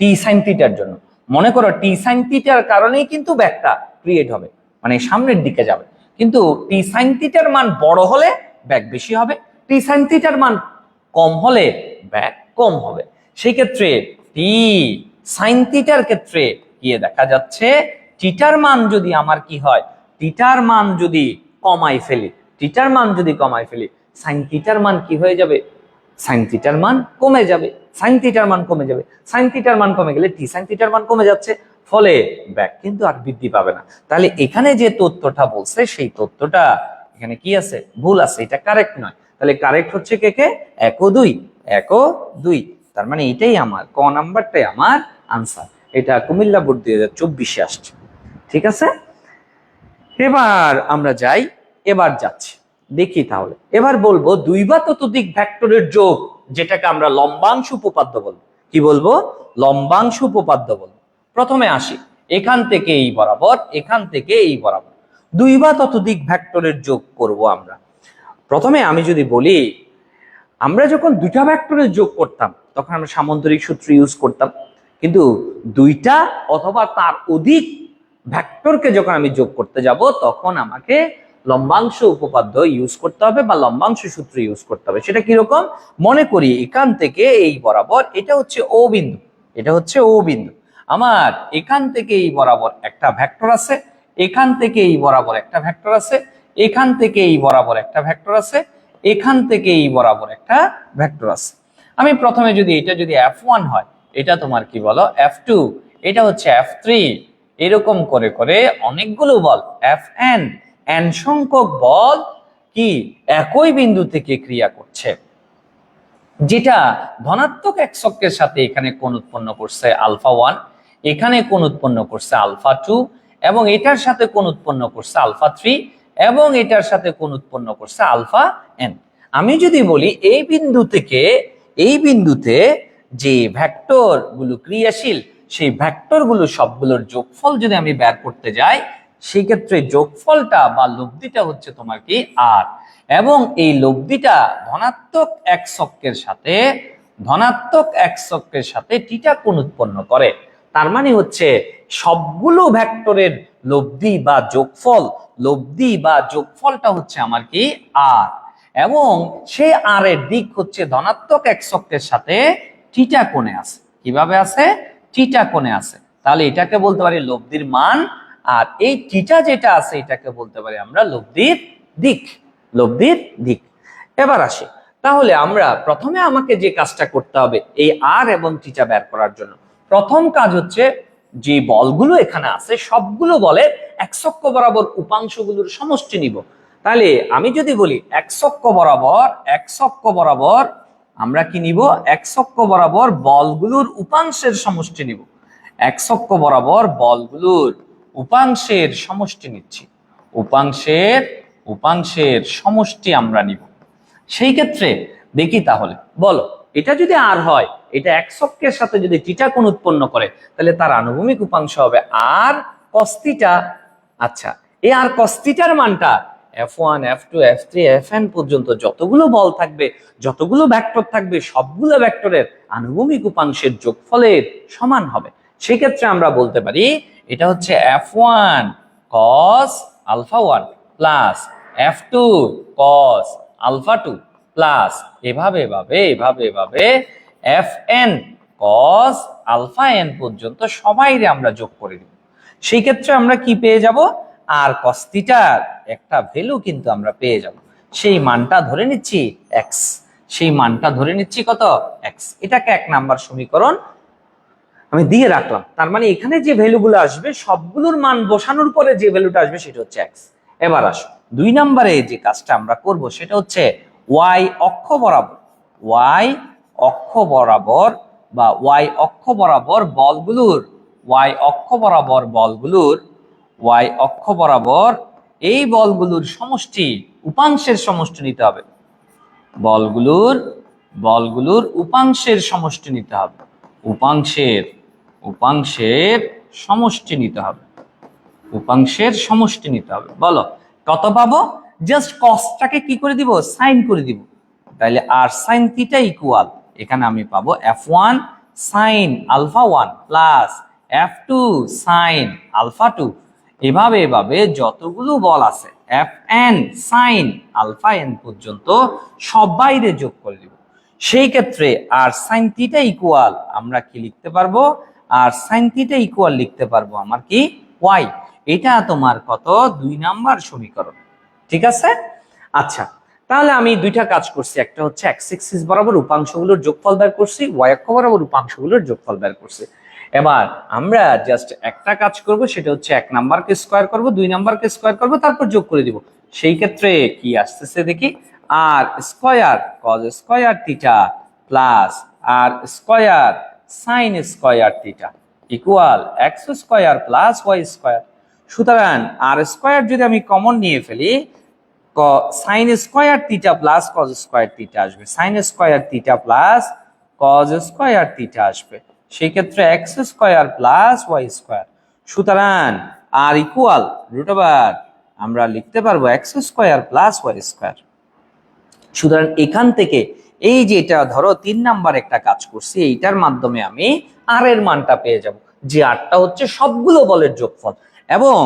টি সাইন থিটার জন্য মনে করো টি সাইন থিটার কারণেই কিন্তু ব্যাগটা ক্রিয়েট হবে, মানে সামনের দিকে যাবে। কিন্তু টি সাইন থিটার মান বড় হলে ব্যাগ বেশি হবে, টি সাইন থিটার মান কম হলে ব্যাগ কম হবে। সেই ক্ষেত্রে টি সাইন থিটার ক্ষেত্রে গিয়ে দেখা যাচ্ছে থিটার মান যদি আমার কি হয়, থিটার মান যদি কমাই ফেলি, থিটার মান যদি কমাই ফেলি, সাইন থিটার মান কি হয়ে যাবে? সাইন থিটার মান কমে যাবে, সাইন থিটার মান কমে যাবে। সাইন থিটার মান কমে গেলে টি সাইন থিটার মান কমে যাচ্ছে, ফলে ব্যাগ কিন্তু আর বৃদ্ধি পাবে না। তাহলে এখানে যে তথ্যটা বলছে সেই তথ্যটা এখানে কি আছে? ভুল আছে, এটা কারেক্ট নয়। তাহলে কারেক্ট হচ্ছে কে কে? 1 ও 2, 1 ও 2। তার মানে এটাই আমার ক নাম্বারটাই আমার আনসার। এটা কুমিল্লা বোর্ড 2024 আসছে। ঠিক আছে, এবার আমরা যাই, এবার যাচ্ছি দেখি। তাহলে এবার বলবো 2 বা ততোধিক ভেক্টরের যোগ, যেটাকে আমরা লম্বাংশ উপপাদ্য বলবো। কি বলবো? লম্বাংশ উপপাদ্য বলবো। প্রথমে আসি, এখান থেকে এই বরাবর, এখান থেকে এই বরাবর 2 বা ততোধিক ভেক্টরের যোগ করব আমরা। প্রথমে আমি যদি বলি, আমরা যখন 2টা ভেক্টরের যোগ করতাম তখন আমরা সামান্তরিক সূত্র ইউজ করতাম, কিন্তু 2টা অথবা তার অধিক ভেক্টরকে যখন আমি যোগ করতে যাব তখন আমাকে লম্বাংশ উপপাদ্য ইউজ করতে হবে বা লম্বাংশ সূত্র ইউজ করতে হবে। সেটা কিরকম? মনে করি এখান থেকে এই বরাবর, এটা হচ্ছে ও বিন্দু, এটা হচ্ছে ও বিন্দু। আমার এখান থেকে এই বরাবর একটা ভেক্টর আছে, এখান থেকে এই বরাবর একটা ভেক্টর আছে, এখান থেকে এই বরাবর একটা ভেক্টর আছে, এখান থেকে এই বরাবর একটা ভেক্টর আছে। আমি প্রথমে যদি এটা যদি f1 হয়, এটা তোমার কি বলো f2, এটা হচ্ছে f3, এরকম করে করে অনেকগুলো বল fn, n সংখ্যক বল কি একই বিন্দু থেকে ক্রিয়া করছে, যেটা ধনাত্মক এককের সাথে এখানে কোণ উৎপন্ন করছে α1, এখানে কোণ উৎপন্ন করছে α2, এবং এটার সাথে কোণ উৎপন্ন করছে α3, এবং এটার সাথে কোণ উৎপন্ন করছে αn। আমি যদি বলি এই বিন্দু থেকে এই বিন্দুতে যে ভেক্টর গুলো ক্রিয়াশীল, সেই ভেক্টর গুলো সবগুলোর যোগফল যদি আমি বের করতে যাই, সেই ক্ষেত্রে যোগফলটা বা লব্ধিটা হচ্ছে তোমার কি আর, এবং এই লব্ধিটা ধনাত্মক এককের সাথে থিটা কোণ উৎপন্ন করে। তার মানে হচ্ছে সবগুলো ভেক্টরের লব্ধি বা যোগফলটা হচ্ছে আমার কি আর, এবং সেই আর এর দিক হচ্ছে ধনাত্মক এককের সাথে থিটা কোণে আছে। কিভাবে আছে? থিটা কোণে আছে। তাহলে এটাকে বলতে পারি লব্ধির মান, আর এই থিটা যেটা আছে এটাকে বলতে পারি আমরা লব্ধির দিক। এবার আসি, তাহলে আমরা প্রথমে আমাকে যে কাজটা করতে হবে এই আর এবং থিটা বের করার জন্য, প্রথম কাজ হচ্ছে যে বলগুলো এখানে আছে সবগুলো বলের এক্সক বরাবর উপাংশগুলোর সমষ্টি নিব। তাহলে আমি যদি বলি এক্সক বরাবর আমরা কি নিব? এক্সক বরাবর বলগুলোর উপাংশের সমষ্টি নিব। এক্সক বরাবর বলগুলোর উপাংশের সমষ্টি নিচ্ছি, উপাংশের সমষ্টি আমরা নিব। সেই ক্ষেত্রে দেখি তাহলে বলো, এটা যদি আর হয়, এটা এক্সকের সাথে যদি থিটা কোণ উৎপন্ন করে, তাহলে তার আনুভূমিক উপাংশ হবে আর কস থিটা। আচ্ছা, এই আর কস থিটার মানটা F1 F2 F3 Fn পর্যন্ত যতগুলো বল থাকবে, যতগুলো ভেক্টর থাকবে, সবগুলো ভেক্টরের আনুভূমিক উপাংশের যোগফলের সমান হবে। সেক্ষেত্রে আমরা বলতে পারি এটা হচ্ছে F1 cos alpha 1 plus F2 cos alpha 2 plus এভাবে Fn cos alpha n পর্যন্ত সবাইরে আমরা যোগ করে দিব। সেই ক্ষেত্রে আমরা কি পেয়ে যাব, আর cos থিটার একটা ভ্যালু কিন্তু আমরা পেয়ে যাব। সেই মানটা ধরে নিচ্ছি x, সেই মানটা ধরে নিচ্ছি কত, x। এটাকে 1 নাম্বার সমীকরণ আমি দিয়ে রাখলাম। তার মানে এখানে যে ভ্যালুগুলো আসবে সবগুলোর মান বসানোর পরে যে ভ্যালুটা আসবে সেটা হচ্ছে x। এবার আসো 2 নম্বরে যে কাজটা আমরা করব সেটা হচ্ছে y অক্ষ বরাবর, y অক্ষ বরাবর বা y অক্ষ বরাবর বলগুলোর, y অক্ষ বরাবর বলগুলোর, y অক্ষ বরাবর এই বলগুলোর সমষ্টি, উপাংশের সমষ্টি নিতে হবে। বলগুলোর উপাংশের সমষ্টি নিতে হবে, উপাংশের সমষ্টি নিতে হবে, উপাংশের সমষ্টি নিতে হবে। বলো কত পাবো, জাস্ট কসটাকে কি করে দিব, সাইন করে দিব। তাহলে আর সাইন থিটা ইকুয়াল, এখানে আমি পাবো F1 sine alpha 1 plus F2 sine alpha 2। এভাবে যতগুলো বল আছে Fn সাইন আলফা n পর্যন্ত সবাইরে যোগ করে দিব। সেই ক্ষেত্রে আর সাইন থিটা ইকুয়াল আমরা কি লিখতে পারবো, আর সাইন থিটা ইকুয়াল লিখতে পারবো আমার কি y। এটা তোমার কত, 2 নাম্বার সমীকরণ। ঠিক আছে। আচ্ছা, তাহলে আমি দুইটা কাজ করছি, একটা হচ্ছে x এক্সিস বরাবর উপাংশগুলোর যোগফল বের করছি, y অক্ষ বরাবর উপাংশগুলোর যোগফল বের করছি। এবার আমরা জাস্ট একটা কাজ করব, সেটা হচ্ছে 1 নাম্বারকে স্কয়ার করব, 2 নাম্বারকে স্কয়ার করব, তারপর যোগ করে দিব। সেই ক্ষেত্রে কি আসতেছে দেখি, R square cos square theta plus R square sin square theta equal x square plus y square. সুতরাং আর স্কয়ার যদি আমি কমন নিয়ে ফেলি, sin square theta plus cos square theta আসবে, sin square theta plus cos square theta আসবে। সেই ক্ষেত্রে x square plus y square. সুতরাং আর ইকুয়াল রুট ওভার আমরা লিখতে পারবো x square plus y square. সুতরাং এখান থেকে এই যে এটা ধরো 3 নাম্বার একটা কাজ করছি, এইটার মাধ্যমে আমি আর এর মানটা পেয়ে যাব, যে আরটা হচ্ছে সবগুলো বলের যোগফল। এবং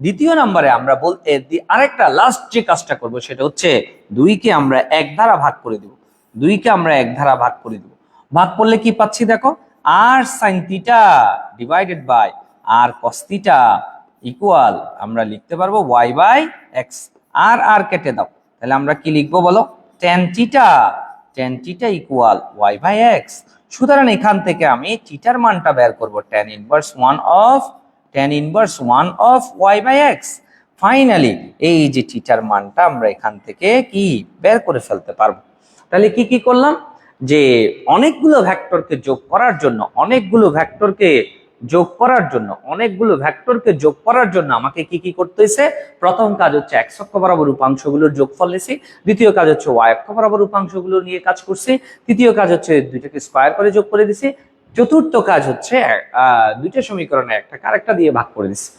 দ্বিতীয় নাম্বারে আমরা বলতে আরেকটা লাস্ট যে কাজটা করব সেটা হচ্ছে 2 কে আমরা 1 দ্বারা ভাগ করে দিব, 2 কে আমরা 1 দ্বারা ভাগ করে দিব। ভাগ করলে কি পাচ্ছি দেখো, R sin theta divided by R cos theta equal আমরা লিখতে পারবো y বাই x। আর কেটে দাও, তাহলে আমরা কি লিখবো বলো, tan theta equal y by x। সুতরাং এখান থেকে আমি থিটার মানটা বের করব, tan inverse 1 of y by x। Finally এই যে থিটার মানটা আমরা এখান থেকে কি বের করে ফেলতে পারবো। তাহলে কি করলাম, যে অনেকগুলো ভেক্টরকে যোগ করার জন্য, আমাকে কি করতে হয়েছে, প্রথম কাজ হচ্ছে x অক্ষ বরাবর উপাংশগুলোর যোগফল নিয়েছি, দ্বিতীয় কাজ হচ্ছে y অক্ষ বরাবর উপাংশগুলো নিয়ে কাজ করছি, তৃতীয় কাজ হচ্ছে দুইটাকে স্কয়ার করে যোগ করে দিছি, চতুর্থ কাজ হচ্ছে দুইটা সমীকরণে একটা আরেকটা দিয়ে ভাগ করে দিছি।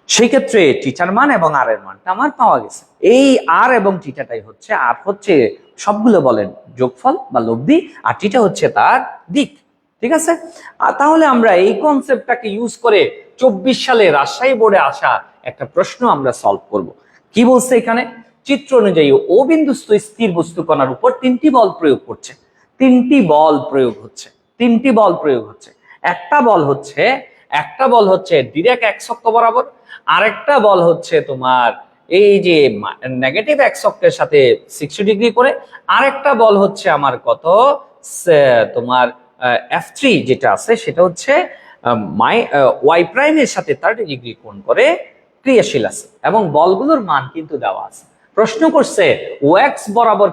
সেই ক্ষেত্রে থিটার মান এবং আর এর মানটা আমার পাওয়া গেছে। এই আর এবং থিটাটাই হচ্ছে, আর হচ্ছে সবগুলো বলেন যোগফল বা লব্ধি, আর থিটা হচ্ছে তার দিক। ঠিক আছে। তাহলে আমরা এই কনসেপ্টটাকে ইউজ করে 24 সালে রাজশাহী বোর্ডে আসা একটা প্রশ্ন আমরা সলভ করব। কি বলছে এখানে, চিত্র অনুযায়ী ও বিন্দুস্থ স্থির বস্তু কণার উপর 3টি বল প্রয়োগ করছে, 3টি বল প্রয়োগ হচ্ছে। একটা বল হচ্ছে ডিরেক্ট x অক্ষ বরাবর, আরেকটা বল হচ্ছে তোমার এই যে নেগেটিভ x অক্ষের সাথে 60 ডিগ্রি করে, আরেকটা বল হচ্ছে আমার কত তোমার F3 যেটা আছে সেটা হচ্ছে y প্রাইমের সাথে 30 ডিগ্রি কোণ করে ক্রিয়াশীল আছে, এবং বলগুলোর মান কিন্তু দেওয়া আছে। প্রশ্ন করছে OX বরাবর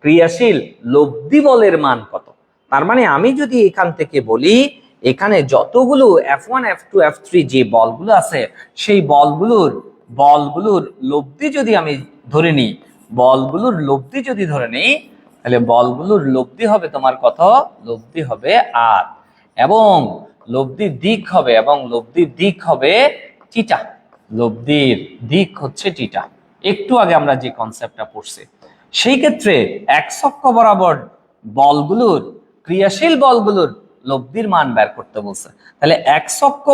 ক্রিয়াশীল লব্ধি বলের মান কত। তার মানে আমি যদি এখান থেকে বলি, এখানে যতগুলো F1 F2 F3 যে বলগুলো আছে, সেই বলগুলোর লব্ধি যদি আমি ধরে নিই, তাহলে বলগুলোর লব্ধি হবে তোমার কত? লব্ধি হবে আর, এবং লব্ধির দিক হবে থিটা। লব্ধির দিক হচ্ছে থিটা। একটু আগে আমরা যে কনসেপ্টটা পড়ছি, সেই ক্ষেত্রে এক্স অক্ষ বরাবর বলগুলোর, ক্রিয়াশীল বলগুলোর লব্ধির মান বের করতে বলছে। তাহলে এক্স অক্ষ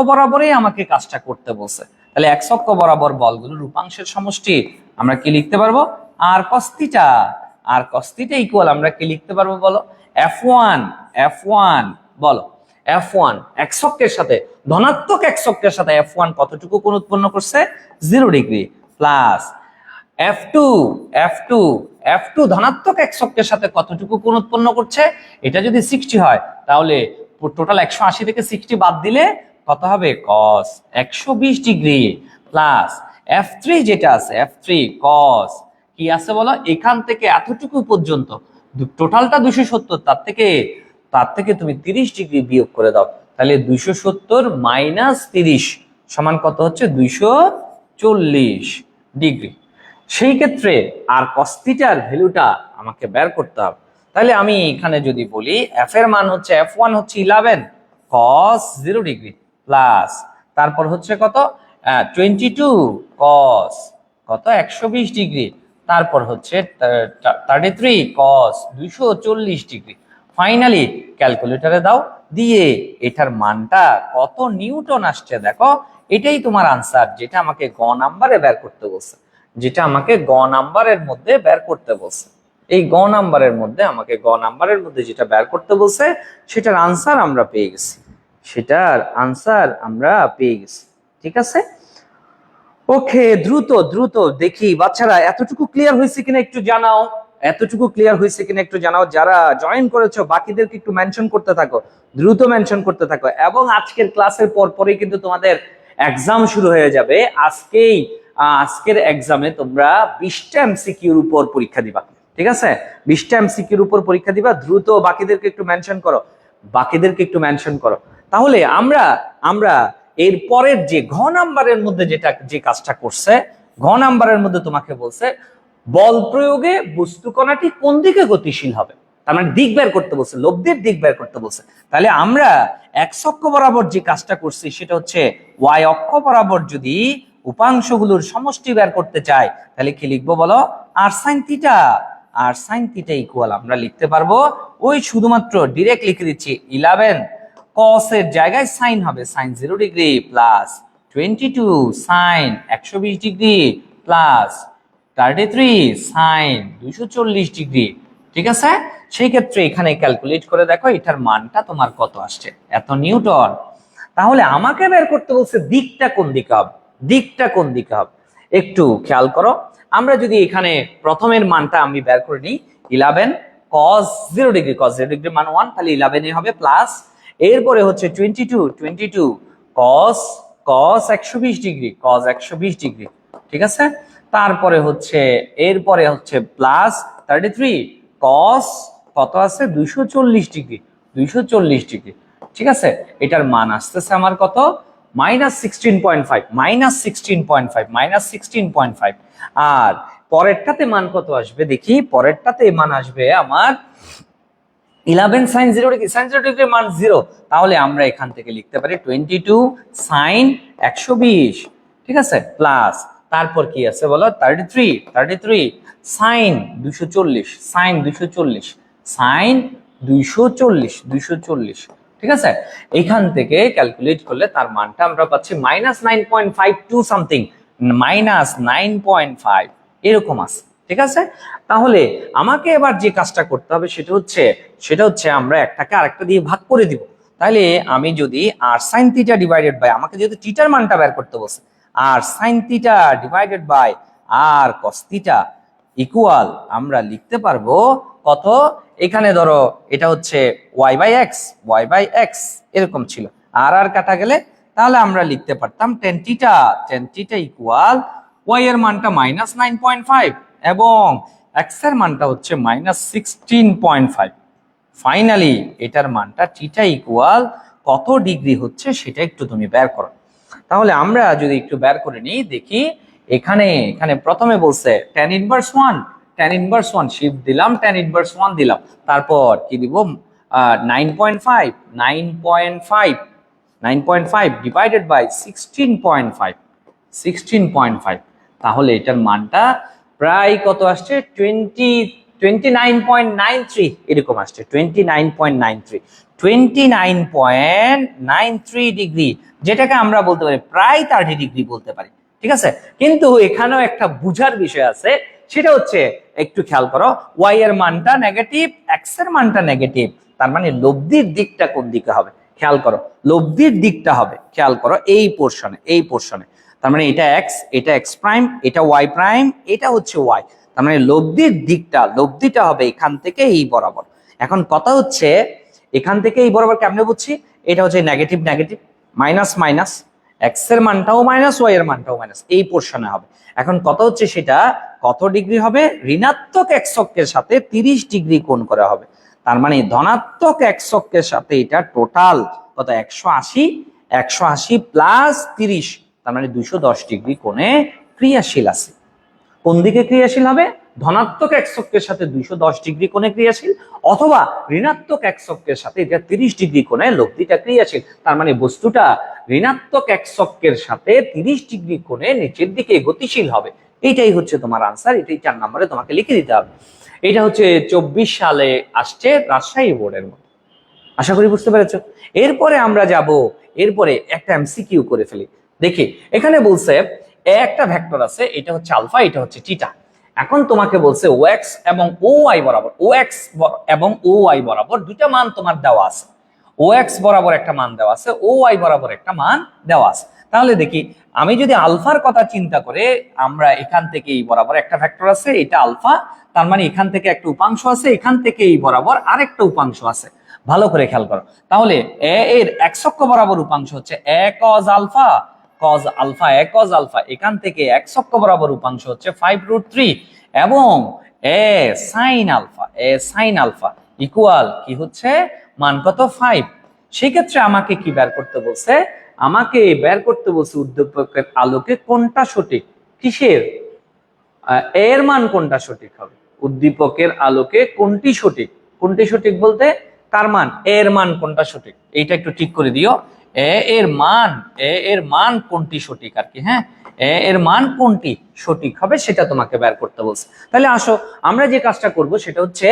বরাবরই আমাকে কাজটা করতে বলছে। তাহলে এক্স অক্ষ বরাবর বলগুলোর উপাংশের সমষ্টি আমরা কি লিখতে পারবো? আর কস থিটা। আর কস থিটা ইকুয়াল আমরা কি লিখতে পারবো বলো? F1 বলো। F1 এক্স অক্ষের সাথে, ধনাত্মক এক্স অক্ষের সাথে F1 কতটুকু কোণ উৎপন্ন করছে? 0 ডিগ্রি, প্লাস F2 ধনাত্মক এক্স অক্ষের সাথে কতটুকু কোণ উৎপন্ন করছে? এটা যদি 60 হয় তাহলে টোটাল 180 থেকে 60 বাদ দিলে কত হবে? cos 120 ডিগ্রি, প্লাস F3 যেটা আছে, F3 cos কি আছে বলো? এখান থেকে এতটুকু পর্যন্ত টোটালটা 270, তার থেকে তুমি 30 ডিগ্রি বিয়োগ করে দাও, তাহলে 270 মাইনাস 30 সমান কত হচ্ছে? 240 ডিগ্রি। সেই ক্ষেত্রে আর cos থিটার ভ্যালুটা আমাকে বের করতে হবে। তাহলে আমি এখানে যদি বলি f এর মান হচ্ছে, F1 হচ্ছে 11 cos 0 ডিগ্রি, প্লাস তারপর হচ্ছে কত? 22 cos কত? 120 ডিগ্রি, তারপর হচ্ছে 33 cos 240 ডিগ্রি। ফাইনালি ক্যালকুলেটরে দাও, দিয়ে এটার মানটা কত নিউটন আসছে দেখো। এটাই তোমার আনসার, যেটা আমাকে গ নাম্বারে বের করতে বলছে, এই গ নাম্বারের মধ্যে যেটা বের করতে বলছে সেটার আনসার আমরা পেয়ে গেছি। ঠিক আছে, ওকে। দ্রুত দেখি বাচ্চারা এতটুকু ক্লিয়ার হয়েছে কিনা একটু জানাও। যারা জয়েন করেছো বাকিদেরকে একটু মেনশন করতে থাকো, দ্রুত মেনশন করতে থাকো। এবং আজকের ক্লাসের পরপরই কিন্তু তোমাদের এক্সাম শুরু হয়ে যাবে। আজকের এক্সামে তোমরা 20টা এমসিকিউর উপর পরীক্ষা দিবা। ঠিক আছে, 20টা এমসিকিউর উপর পরীক্ষা দিবা। দ্রুত বাকিদেরকে একটু মেনশন করো। তাহলে আমরা এর পরের যে ঘ নাম্বারের মধ্যে যে কাজটা করছে, ঘ নাম্বারের মধ্যে তোমাকে বলছে বল প্রয়োগে বস্তু কণাটি কোন দিকে গতিশীল হবে, তার মানে দিক বের করতে বলছে, লব্ধির দিক বের করতে বলছে। তাহলে আমরা এক্স অক্ষ বরাবর যে কাজটা করছি সেটা হচ্ছে ওয়াই অক্ষ বরাবর যদি উপাংশগুলোর সমষ্টি বের করতে চাই তাহলে কি লিখবো বলো? আর সাইন থিটা ইকুয়াল আমরা লিখতে পারবো ওই শুধুমাত্র ডিরেক্ট লিখে দিচ্ছি 11 cos এর জায়গায় সাইন হবে, sine 0 degree, plus 22 sine 120 degree, plus 33 sine 240 degree. ঠিক আছে, সেই ক্ষেত্রে এখানে ক্যালকুলেট করে দেখো এটার মানটা তোমার কত আসছে, এত নিউটন। তাহলে আমাকে বের করতে বলছে দিকটা কোন দিকে হবে। একটু খেয়াল করো, আমরা যদি এখানে প্রথমের মানটা আমি বের করে নিই 11 cos 0 ডিগ্রি, মান 1, তাহলে 11 এ হবে, প্লাস এরপরে হচ্ছে 22 cos 120 ডিগ্রি, ঠিক আছে। তারপরে হচ্ছে এরপরে হচ্ছে প্লাস 33 cos কত আছে 240 ডিগ্রি, ঠিক আছে। এটার মান আসতেছে আমার কত? -16.5। আর পরেরটাতে মান কত আসবে দেখি, পরেরটাতে মান আসবে আমার 11 sin 0 ডিগ্রি, মান 0। তাহলে আমরা এখান থেকে লিখতে পারি 22 sin 120, ঠিক আছে, প্লাস তারপর কি আছে বলো 33 sin 240, ঠিক আছে। এখান থেকে ক্যালকুলেট করলে তার মানটা আমরা পাচ্ছি -9.52 সামথিং, -9.5 এরকম আছে, ঠিক আছে। তাহলে আমাকে এবার যে কাজটা করতে হবে সেটা হচ্ছে আমরা একটাকে আরেকটা দিয়ে ভাগ করে দিব। তাহলে আমি যদি R sine theta divided by, আমাকে যেহেতু থিটার মানটা বের করতে বলছে, R sine theta divided by R cos theta equal আমরা লিখতে পারবো কত? এখানে ধরো এটা হচ্ছে y বাই এক্স এরকম ছিল, আর কাটা গেলে তাহলে আমরা লিখতে পারতাম tan থিটা ইকুয়াল y এর মানটা -9.5 এবং x এর মানটা হচ্ছে -16.5। ফাইনালি এটার মানটা থিটা ইকুয়াল কত ডিগ্রি হচ্ছে সেটা একটু তুমি বের করো। তাহলে আমরা যদি একটু বের করে নিই দেখি, এখানে প্রথমে বলছে tan inverse 1 tan inverse 1 shift দিলাম, tan ইনভার্স 1 দিলাম, তারপর কি দিব 9.5 9.5 9.5 ডিভাইডেড বাই 16.5 16.5, তাহলে এটার মানটা প্রায় কত আসছে 29.93 এরকম আসছে 29.93 ডিগ্রি, যেটাকে আমরা বলতে পারি প্রায় 30 ডিগ্রি বলতে পারি। ঠিক আছে, কিন্তু এখানেও একটা বুঝার বিষয় আছে, সেটা হচ্ছে একটু খেয়াল করো, ওয়াই এর মানটা নেগেটিভ, এক্স এর মানটা নেগেটিভ, তার মানে লব্ধির দিকটা কোন দিকে হবে খেয়াল করো, লব্ধির দিকটা হবে খেয়াল করো এই পোর্শনে, তার মানে এটা এক্স, এটা এক্স প্রাইম, এটা ওয়াই প্রাইম, এটা হচ্ছে ওয়াই, তার মানে লব্ধিটা হবে এখান থেকে এই বরাবর। এখন কথা হচ্ছে এখান থেকে এই বরাবর কেমনে বুঝছি, এটা হচ্ছে negative negative, minus minus, x এর মানটাও মাইনাস, ওয়াই এর মানটাও মাইনাস, এই পোর্শনে হবে। এখন কথা হচ্ছে সেটা কত ডিগ্রি হবে, ঋণাত্মক এক্স অক্ষের সাথে 30 ডিগ্রি কোণ করে হবে, তার মানে ধনাত্মক এক্স অক্ষের সাথে এটা টোটাল কত 180 প্লাস 30, তার মানে 210 ডিগ্রি কোণে ক্রিয়াশীল আছে। কোন দিকে ক্রিয়াশীল হবে, ধনাত্মক এক্স অক্ষের সাথে 210 ডিগ্রি কোণে ক্রিয়াশীল, অথবা ঋণাত্মক এক্স অক্ষের সাথে এটা 30 ডিগ্রি কোণে লব্ধিটা ক্রিয়াশীল, তার মানে বস্তুটা ঋণাত্মক এক্স অক্ষের সাথে 30 ডিগ্রি কোণে নিচের দিকে গতিশীল হবে। এইটাই হচ্ছে তোমার আনসার, এটাই 4 নম্বরে তোমাকে লিখে দিতে হবে। এটা হচ্ছে 24 সালে আসছে রাজশাহী বোর্ডের মধ্যে, আশা করি বুঝতে পেরেছো। এরপরে আমরা যাব, এরপরে একটা এমসিকিউ করে ফেলি। দেখি এখানে বলছে একটা ভেক্টর আছে, এটা হচ্ছে আলফা, এটা হচ্ছে থিটা। এখন তোমাকে বলছে ও এক্স এবং ও ওয়াই বরাবর, ও এক্স এবং ও ওয়াই বরাবর দুইটা মান তোমার দেওয়া আছে, ও এক্স বরাবর একটা মান দেওয়া আছে, ও ওয়াই বরাবর একটা মান দেওয়া আছে। তাহলে দেখি আমি যদি আলফার কথা চিন্তা করে, আমরা এখান থেকে এই বরাবর একটা ভেক্টর আছে, এটা আলফা, তার মানে এখান থেকে একটা উপাংশ আছে, এখান থেকে এই বরাবর আরেকটা উপাংশ আছে, ভালো করে খেয়াল করো। তাহলে এ এর এক্স অক্ষ বরাবর উপাংশ হচ্ছে এ কজ আলফা, এ কজ আলফা, এখান থেকে এক্স অক্ষ বরাবর উপাংশ হচ্ছে 5√3, এবং এ সাইন আলফা ইকুয়াল কি হচ্ছে মান কত 5। সেই ক্ষেত্রে আমাকে কি বের করতে বলছে, আমাকে বের করতে বলছে উদ্দীপকের আলোকে কোনটা সঠিক, কিসের এর মান কোনটা সঠিক হবে, উদ্দীপকের আলোকে কোনটি সঠিক বলতে কার মান, এর মান কোনটা সঠিক, এইটা একটু ঠিক করে দিও। এ এর মান কোনটি সঠিক আর কি, হ্যাঁ, এর মান কোনটি সঠিক হবে সেটা তোমাকে বের করতে বলছে। তাহলে আসো আমরা যে কাজটা করব সেটা হচ্ছে,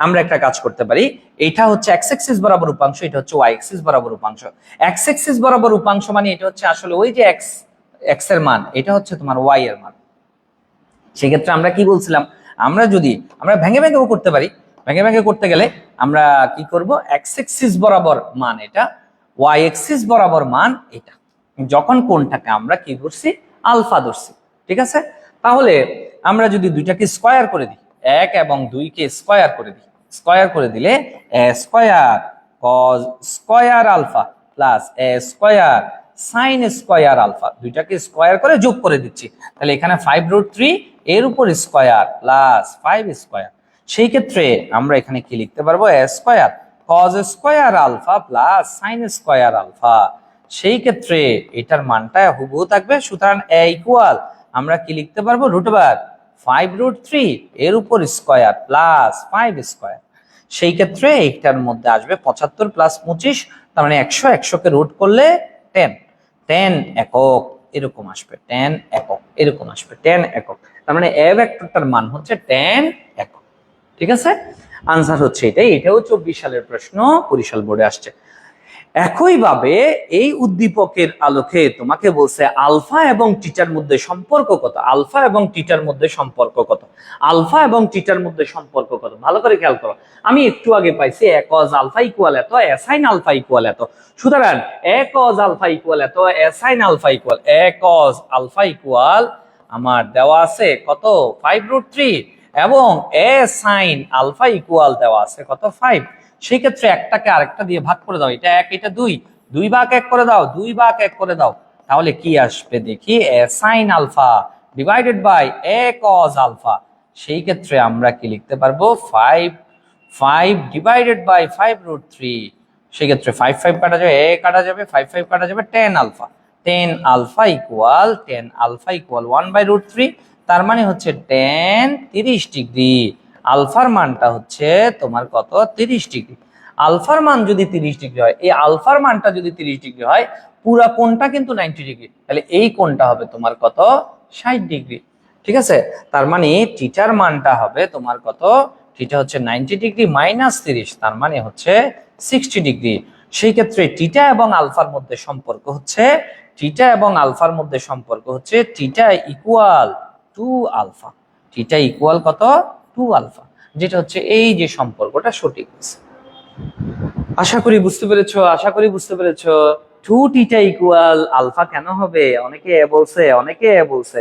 আমরা একটা কাজ করতে পারি, এটা হচ্ছে এক্স এক্সিস বরাবর উপাংশ, এটা হচ্ছে ওয়াই এক্সিস বরাবর উপাংশ। এক্স এক্সিস বরাবর উপাংশ মানে এটা হচ্ছে আসলে ওই যে এক্স এর মান, এটা হচ্ছে তোমার ওয়াই এর মান। সেক্ষেত্রে আমরা কি বলছিলাম, আমরা ভেঙে ভেঙেও করতে পারি, ভেঙে করতে গেলে আমরা কি করব, এক্স এক্সিস বরাবর মান এটা, ওয়াই এক্সিস বরাবর মান এটা, যখন কোনটাকে আমরা কি ধরছি আলফা ধরছি। ঠিক আছে, তাহলে আমরা যদি দুইটাকে স্কয়ার করে দিই, 1 এবং 2 কে স্কয়ার করে দিলে A square cos square alpha plus A square sine square alpha, দুইটাকে স্কয়ার করে যোগ করে দিচ্ছি, তাহলে এখানে 5√3 এর উপর স্কয়ার প্লাস 5 স্কয়ার। সেই ক্ষেত্রে আমরা এখানে কি লিখতে পারবো, A square cos square alpha plus sine square alpha. সেই ক্ষেত্রে এটার মানটা হুবহু থাকবে, সুতরাং এ ইকুয়াল আমরা কি লিখতে পারবো, √5√3 এর উপর স্কয়ার প্লাস 5 স্কয়ার। সেই ক্ষেত্রে এইটার মধ্যে আসবে 75 প্লাস 25, তার মানে 100 কে রুট করলে 10 একক এরকম আসবে, 10 একক এরকম আসবে, 10 একক, তার মানে এ ভেক্টরটার মান হচ্ছে 10 একক। ঠিক আছে, আনসার হচ্ছে এটাই, এটাও 24 সালের প্রশ্ন, বরিশাল বোর্ডে আসছে। একইভাবে এই উদ্দীপকের আলোকে তোমাকে বলছে আলফা এবং টিটার মধ্যে সম্পর্ক কত, আলফা এবং টিটার মধ্যে সম্পর্ক কত, আলফা এবং টিটার মধ্যে সম্পর্ক কত, ভালো করে খেয়াল করো। আমি একটু আগে পাইছি এ কজ আলফা ইকুয়াল এত, এ সাইন আলফা ইকুয়াল এত, সুতরাং এ কজ আলফা ইকুয়াল এত, এ সাইন আলফা ইকুয়াল, এ কজ আলফা ইকুয়াল আমার দেওয়া আছে কত 5√3, এবং এ সাইন আলফা ইকুয়াল দেওয়া আছে কত 5। সেই ক্ষেত্রে একটাকে আরেকটা দিয়ে ভাগ করে দাও, এটা 1 এটা 2, 2 ভাগ 1 করে দাও, 2 ভাগ 1 করে দাও, তাহলে কি আসবে দেখি, A sine alpha divided by A cos alpha. সেই ক্ষেত্রে আমরা কি লিখতে পারবো, 5 ডিভাইডেড বাই 5√3। সেই ক্ষেত্রে 5 কাটা যাবে, এ কাটা যাবে, 5 কাটা যাবে, 10 আলফা ইকুয়াল 1/√3, তার মানে হচ্ছে tan 30 ডিগ্রি। আলফার মানটা হচ্ছে তোমার কত, 30 ডিগ্রি। আলফার মান যদি 30 ডিগ্রি হয়, এই আলফার মানটা যদি 30 ডিগ্রি হয়, পুরা কোণটা কিন্তু 90 ডিগ্রি, তাহলে এই কোণটা হবে তোমার কত, 60 ডিগ্রি। ঠিক আছে, তার মানে থিটার মানটা হবে তোমার কত, থিটা হচ্ছে 90 ডিগ্রি মাইনাস 30, তার মানে হচ্ছে 60 ডিগ্রি। সেই ক্ষেত্রে থিটা এবং আলফার মধ্যে সম্পর্ক হচ্ছে, থিটা এবং আলফার মধ্যে সম্পর্ক হচ্ছে theta equal to alpha. Theta equal কত, 2 আলফা, যেটা হচ্ছে এই যে সম্পর্কটা সঠিক আছে। আশা করি বুঝতে পেরেছো, আশা করি বুঝতে পেরেছো। 2 থিটা ইকুয়াল আলফা কেন হবে, অনেকে এ বলছে, অনেকে এ বলছে।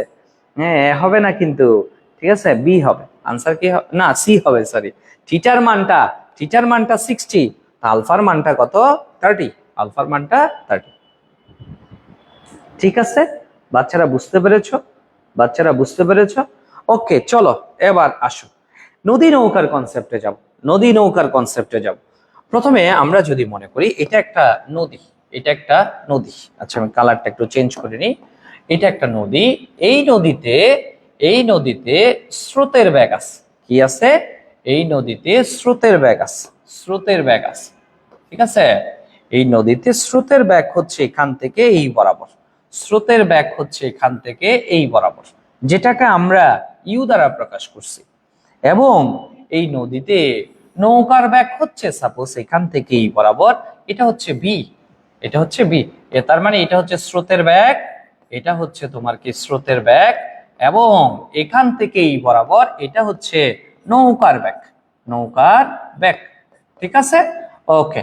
হ্যাঁ, এ হবে না কিন্তু, ঠিক আছে, বি হবে। আনসার কি হবে, না সি হবে, সরি। থিটার মানটা, থিটার মানটা 60, আলফার মানটা কত, 30, আলফার মানটা 30। ঠিক আছে, বাচ্চারা বুঝতে পেরেছো, বাচ্চারা বুঝতে পেরেছো। ওকে, চলো এবার আসো নদী নৌকার কনসেপ্টে যাব, নদী নৌকার কনসেপ্টে যাব। প্রথমে আমরা যদি মনে করি এটা একটা নদী, এটা একটা নদী। আচ্ছা, আমি কালারটা একটু চেঞ্জ করে নিই। এটা একটা নদী, এই নদীতে, এই নদীতে স্রোতের বেগ আছে। কি আছে, এই নদীতে স্রোতের বেগ আছে, স্রোতের বেগ আছে। ঠিক আছে, এই নদীতে স্রোতের বেগ হচ্ছে এখান থেকে এই বরাবর, স্রোতের বেগ হচ্ছে এখান থেকে এই বরাবর, যেটাকে আমরা ইউ দ্বারা প্রকাশ করছি। এবং এই নদীতে নৌকার বেগ হচ্ছে সাপোজ এখান থেকে এই বরাবর, এটা হচ্ছে বি, এটা হচ্ছে বি। তার মানে এটা হচ্ছে স্রোতের বেগ, এটা হচ্ছে তোমার কি স্রোতের বেগ, এবং এখান থেকে এই বরাবর এটা হচ্ছে নৌকার বেগ, নৌকার বেগ। ঠিক আছে, ওকে।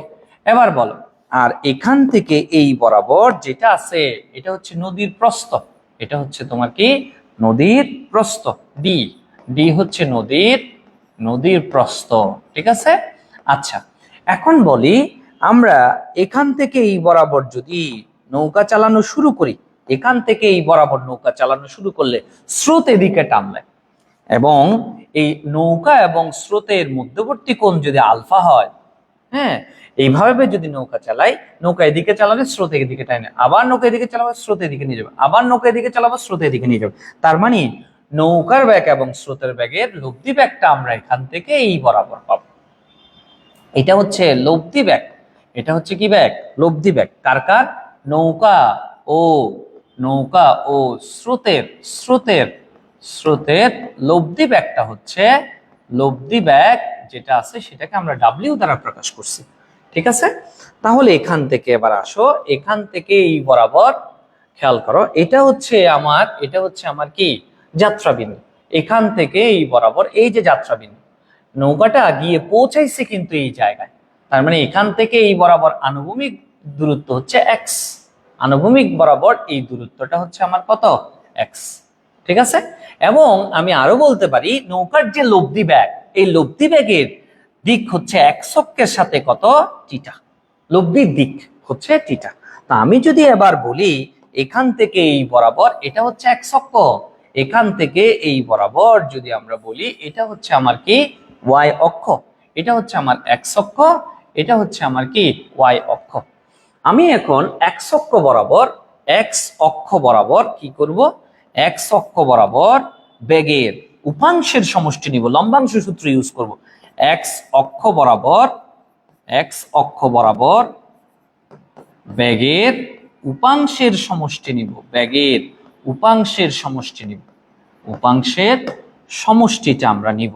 এবার বলো, আর এখান থেকে এই বরাবর যেটা আছে এটা হচ্ছে নদীর প্রস্থ, এটা হচ্ছে তোমার কি নদীর প্রস্থ, ডি, ডি হচ্ছে নদীর, নদীর প্রস্থ। ঠিক আছে, আচ্ছা এখন বলি, আমরা এখান থেকে এই বরাবর যদি নৌকা চালানো শুরু করি, এখান থেকে এই বরাবর নৌকা চালানো শুরু করলে স্রোত এদিকে টানলে, এবং এই নৌকা এবং স্রোতের মধ্যবর্তী কোণ যদি আলফা হয়, হ্যাঁ, এইভাবে যদি নৌকা চালাই, নৌকা এদিকে চালালে স্রোত এদিকে টানে, আবার নৌকা এদিকে চালাবো স্রোত এদিকে নিয়ে যাবে, আবার নৌকা এদিকে চালাবো স্রোত এদিকে নিয়ে যাবে। তার মানে নৌকার বেগ এবং স্রোতের বেগের লব্ধি বেগটা আমরা এখান থেকে এই বরাবর পাবো। এটা হচ্ছে লব্ধি বেগ, এটা হচ্ছে কি বেগ, লব্ধি বেগ। কার কার, নৌকা ও, নৌকা ও স্রোতের, স্রোতের, স্রোতের লব্ধি বেগটা হচ্ছে, লব্ধি বেগ যেটা আছে সেটাকে আমরা ডাব্লিউ দ্বারা প্রকাশ করছি। ঠিক আছে, তাহলে এখান থেকে এবার আসো, এখান থেকে এই বরাবর খেয়াল করো, এটা হচ্ছে আমার, এটা হচ্ছে আমার কি যাত্রাবিন্দু। এখান থেকে এই বরাবর এই যে যাত্রাবিন্দু, নৌকাটা গিয়ে পৌঁছাইছে কিন্তু এই জায়গায়, তার মানে এখান থেকে এই বরাবর আনুভূমিক দূরত্ব হচ্ছে এক্স, আনুভূমিক বরাবর এই দূরত্বটা হচ্ছে আমার কত, এক্স। ঠিক আছে, এবং আমি আরো বলতে পারি নৌকার যে লব্ধি বেগ, এই লব্ধি বেগের দিক হচ্ছে এক্স অক্ষের সাথে কত, থিটা, লব্ধির দিক হচ্ছে থিটা। তা আমি যদি এবার বলি এখান থেকে এই বরাবর এটা হচ্ছে এক্স অক্ষ, এখান থেকে এই বরাবর যদি আমরা বলি এটা হচ্ছে আমার কি ওয়াই অক্ষ, এটা হচ্ছে আমার এক্স অক্ষ, এটা হচ্ছে আমার কি ওয়াই অক্ষ। আমি এখন এক্স অক্ষ বরাবর, এক্স অক্ষ বরাবর কি করব, এক্স অক্ষ বরাবর বেগের উপাংশের সমষ্টি নিব, লম্বাংশ সূত্র ইউজ করব। এক্স অক্ষ বরাবর, এক্স অক্ষ বরাবর বেগের উপাংশের সমষ্টি নিব, বেগের উপাংশের সমষ্টি নিব, উপাংশের সমষ্টিটা আমরা নিব।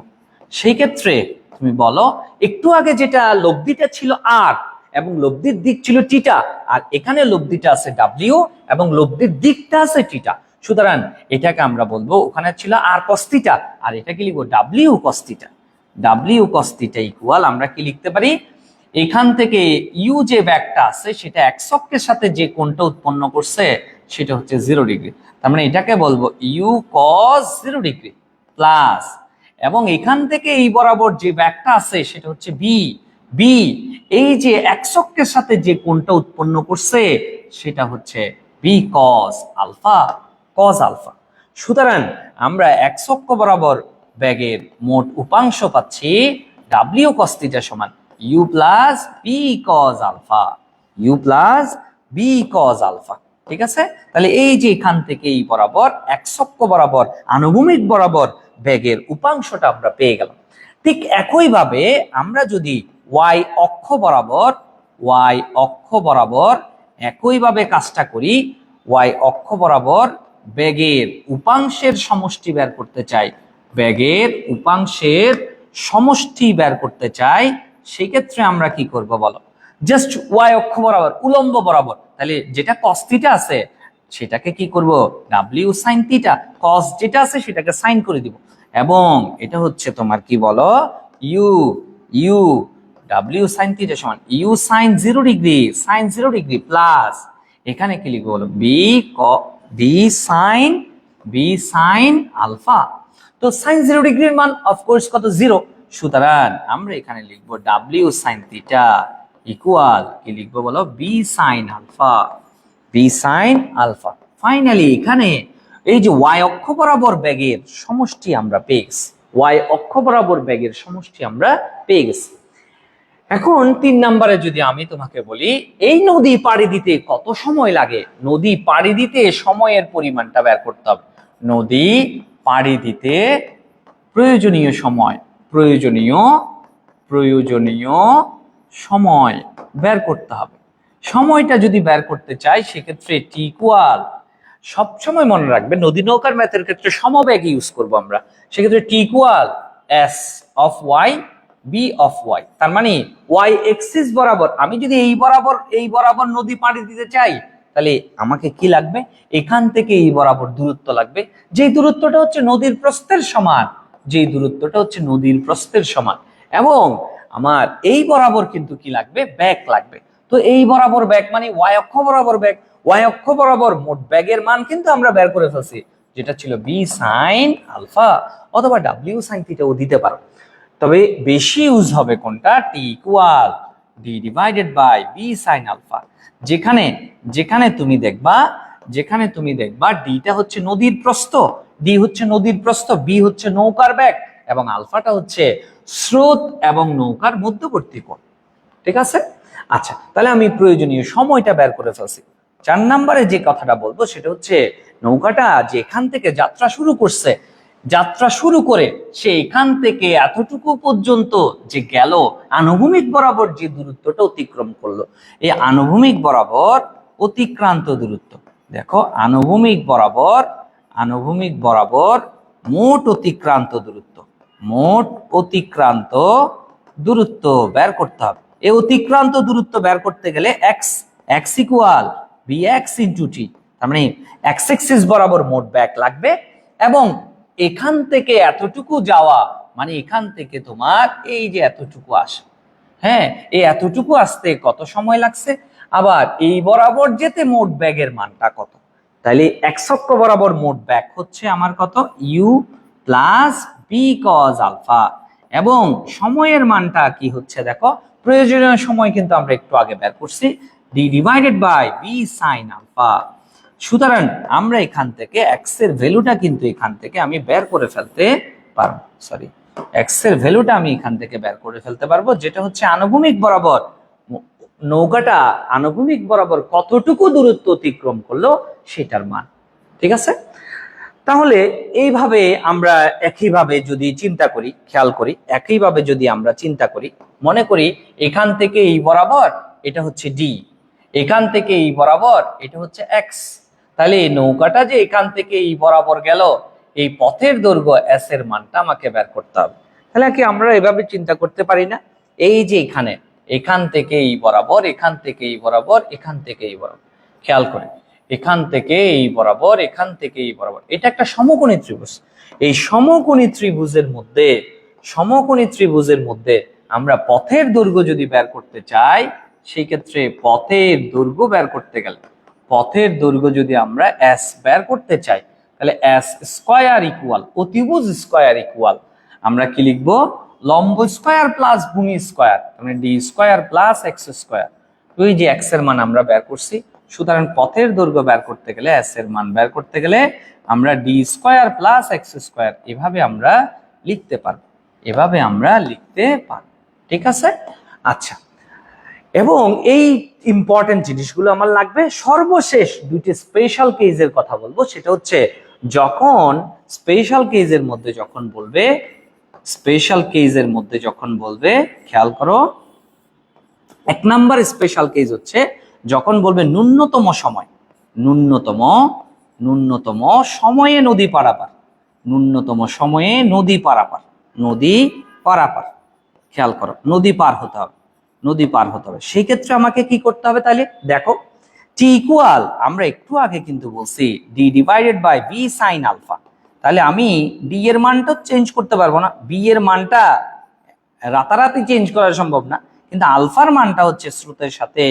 সেই ক্ষেত্রে তুমি বলো, একটু আগে যেটা লব্ধিটা ছিল আর, এবং লব্ধির দিক ছিল থিটা, আর এখানে লব্ধিটা আছে ডাব্লিউ এবং লব্ধির দিকটা আছে থিটা, সুতরাং এটাকে আমরা বলবো, ওখানে ছিল আর কস থিটা, আর এটাকে লিখবো W cos theta. W cos theta equal আমরা কি লিখতে পারি, এখান থেকে ইউ যে ব্যাগটা আছে সেটা এক্স অক্ষের সাথে যে কোণটা উৎপন্ন করছে সেটা হচ্ছে 0 ডিগ্রি, তার মানে এটাকে বলবো ইউ কস 0 ডিগ্রি প্লাস, এবং এখান থেকে এই বরাবর যে ব্যাগটা আছে সেটা হচ্ছে বি, বি এই যে এক্স অক্ষের সাথে যে কোণটা উৎপন্ন করছে সেটা হচ্ছে v cos alpha, cos alpha. সুতরাং আমরা এক্স অক্ষ বরাবর ব্যাগের মোট উপাংশ পাচ্ছি ডাব্লিউ কস থিটা সমান u plus v cos alpha, u plus v cos alpha. ঠিক আছে, তাহলে এই যে এখান থেকে এই বরাবর এক্স অক্ষ বরাবর আনুভূমিক বরাবর বেগের উপাংশটা আমরা পেয়ে গেলাম। ঠিক একইভাবে আমরা যদি ওয়াই অক্ষ বরাবর একইভাবে কাজটা করি, ওয়াই অক্ষ বরাবর বেগের উপাংশের সমষ্টি বের করতে চাই, বেগের উপাংশের সমষ্টি বের করতে চাই, সেক্ষেত্রে আমরা কি করব বলো, জাস্ট ওয়াই অক্ষ বরাবর উলম্ব বরাবর, তাহলে যেটা কস থিটা আছে সেটাকে কি করব, ডাব্লিউ সাইন থিটা, কস যেটা আছে সেটাকে সাইন করে দিব, এবং এটা হচ্ছে তোমার কি বলো, U U W sine theta সমান U sine 0 degree, sine 0 degree plus এখানে কি লিখবো বলো, বি সাইন আলফা। তো সাইন 0 ডিগ্রির মান অফকোর্স কত, 0, সুতরাং আমরা এখানে লিখবো ডাব্লিউ সাইন থিটা ইকুয়াল কি লিখবো বলো, B sine alpha, v sine alpha. Finally এখানে এই যে ওয়াই অক্ষ বরাবর বেগের সমষ্টি আমরা পেয়ে গেছি, ওয়াই অক্ষ বরাবর বেগের সমষ্টি আমরা পেয়ে গেছি। এখন 3 নম্বরে যদি আমি তোমাকে বলি এই নদী পাড়ি দিতে কত সময় লাগে, নদী পাড়ি দিতে সময়ের পরিমাণটা বের করতে হবে, নদী পাড়ি দিতে প্রয়োজনীয় সময়, প্রয়োজনীয় সময় বের করতে হবে। সময়টা যদি বের করতে চাই সেক্ষেত্রে টি ইকুয়াল, সবসময় মনে রাখবে নদী নৌকার ম্যাথের ক্ষেত্রে সমবেগ ইউজ করব আমরা, সেক্ষেত্রে T equal S of Y B of Y. তার মানে ওয়াই এক্সিস বরাবর আমি যদি এই বরাবর নদী পাড়ি দিতে চাই, তাহলে আমাকে কি লাগবে, এখান থেকে এই বরাবর দূরত্ব লাগবে, যেই দূরত্বটা হচ্ছে নদীর প্রস্থের সমান, এবং আমার এই বরাবর কিন্তু কি লাগবে, ব্যাক লাগবে। তো এই বরাবর ব্যাক মানে ওয়াই অক্ষ বরাবর ব্যাক, ওয়াই অক্ষ বরাবর মোট ব্যাগের মান কিন্তু আমরা বের করে ফেলছি, যেটা ছিল বি সাইন আলফা, অথবা ডাব্লিউ সাইন থিটাও দিতে পারো, তবে বেশি ইউজ হবে কোনটা, T equal D divided by B sine alpha. যেখানে তুমি দেখবা ডিটা হচ্ছে নদীর প্রস্থ, ডি হচ্ছে নদীর প্রস্থ, বি হচ্ছে নৌকার ব্যাগ, এবং আলফাটা হচ্ছে স্রোত এবং নৌকার মধ্যবর্তী কোণ। ঠিক আছে, আচ্ছা, তাহলে আমি প্রয়োজনীয় সময়টা বের করে ফেলছি। 4 নম্বরে যে কথাটা বলবো সেটা হচ্ছে নৌকাটা যে এখান থেকে যাত্রা শুরু করে সে এখান থেকে এতটুকু পর্যন্ত যে গেল, আনুভূমিক বরাবর যে দূরত্বটা অতিক্রম করলো, এই আনুভূমিক বরাবর অতিক্রান্ত দূরত্ব, দেখো আনুভূমিক বরাবর মোট অতিক্রান্ত দূরত্ব বের করতে হবে। এই অতিক্রান্ত দূরত্ব বের করতে গেলে X equal B X into T, তার মানে এক্স এক্সিস বরাবর মোট ব্যাক লাগবে, এবং এখান থেকে এতটুকু যাওয়া মানে এখান থেকে তোমার এই যে এতটুকু আসে, হ্যাঁ, এই এতটুকু আসতে কত সময় লাগছে, আবার এই বরাবর যেতে মোট ব্যাগের মানটা কত, তাহলে এক্স অক্ষ বরাবর মোট ব্যাগ হচ্ছে আমার কত, u plus B cos alpha, এবং সময়ের মানটা কি হচ্ছে দেখো, প্রয়োজনীয় সময় কিন্তু আমরা একটু আগে বের করছি, d divided by B sine alpha. সুতরাং আমরা এখান থেকে এক্স এর ভ্যালুটা কিন্তু এখান থেকে আমি বের করে ফেলতে পারবো, যেটা হচ্ছে নৌকাটা আনুভূমিক বরাবর কতটুকু দূরত্ব অতিক্রম করলো সেটার মান। ঠিক আছে, তাহলে এইভাবে আমরা একইভাবে যদি চিন্তা করি, খেয়াল করি, একইভাবে যদি আমরা চিন্তা করি, মনে করি এখান থেকে এই বরাবর এটা হচ্ছে ডি, এখান থেকে এই বরাবর এটা হচ্ছে এক্স, তাহলে এই নৌকাটা যে এখান থেকে এই বরাবর গেল, এই পথের দৈর্ঘ্য এস এর মানটা আমাকে বের করতে হবে। তাহলে কি আমরা এভাবে চিন্তা করতে পারি না, এই যে এখান থেকে এই বরাবর, এখান থেকে এই বরাবর, এখান থেকে এই বরাবর, খেয়াল করে এখান থেকে এই বরাবর, এখান থেকে এই বরাবর, এটা একটা সমকোণী ত্রিভুজ। এই সমকোণী ত্রিভুজের মধ্যে আমরা পথের দৈর্ঘ্য যদি বের করতে চাই, সেই ক্ষেত্রে পথের দৈর্ঘ্য বের করতে গেলে, পথের দৈর্ঘ্য যদি আমরা এস বের করতে চাই, তাহলে এস স্কয়ার ইকুয়াল, অতিভুজ স্কয়ার ইকুয়াল, আমরা কি লিখবো, লম্ব স্কয়ার প্লাস ভূমি স্কয়ার, মানে D square plus x square. ওই যে এক্স এর মান আমরা বের করছি, সুতরাং পথের দৈর্ঘ্য বের করতে গেলে, এস এর মান বের করতে গেলে আমরা D square plus x square এভাবে আমরা লিখতে পারবো, ঠিক আছে। আচ্ছা, এবং এই ইম্পর্টেন্ট জিনিসগুলো আমার লাগবে। সর্বশেষ দুইটি স্পেশাল কেসের কথা বলবো, সেটা হচ্ছে যখন স্পেশাল কেসের মধ্যে যখন বলবে, স্পেশাল কেসের মধ্যে যখন বলবে, খেয়াল করো, এক নাম্বার স্পেশাল কেস হচ্ছে যখন বলবে ন্যূনতম সময়, ন্যূনতম ন্যূনতম সময়ে নদী পারাপার, ন্যূনতম সময়ে নদী পারাপার, নদী পারাপার, খেয়াল করো, নদী পার হতে হবে, নদী পার হতে হবে। সেই ক্ষেত্রে আমাকে কি করতে হবে? তাহলে দেখো, টি ইকুয়াল, আমরা একটু আগে কিন্তু বলছি d divided by B sine alpha. তাহলে আমি ডি এর মানটা চেঞ্জ করতে পারবো না, বি এর মানটা রাতারাতি চেঞ্জ করা সম্ভব না, কিন্তু আলফার মানটা হচ্ছে স্রোতের সাথে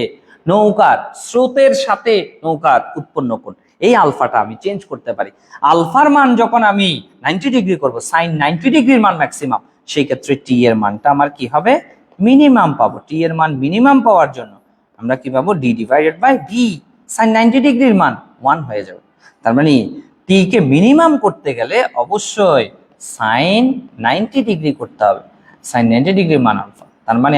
নৌকার, স্রোতের সাথে নৌকার উৎপন্ন কোণ, এই আলফাটা আমি চেঞ্জ করতে পারি। আলফার মান যখন আমি 90 ডিগ্রি করব, সাইন 90 ডিগ্রির মান ম্যাক্সিমাম, সেই ক্ষেত্রে টি এর মানটা আমার কি হবে? মিনিমাম পাবো। টি এর মান মিনিমাম পাওয়ার জন্য আমরা কি পাবো? D divided by B sine 90 ডিগ্রির মান 1 হয়ে যাবে। তার মানে টি কে মিনিমাম করতে গেলে অবশ্যই সাইন 90 ডিগ্রি করতে হবে, সাইন 90 ডিগ্রির মান আলফা, তার মানে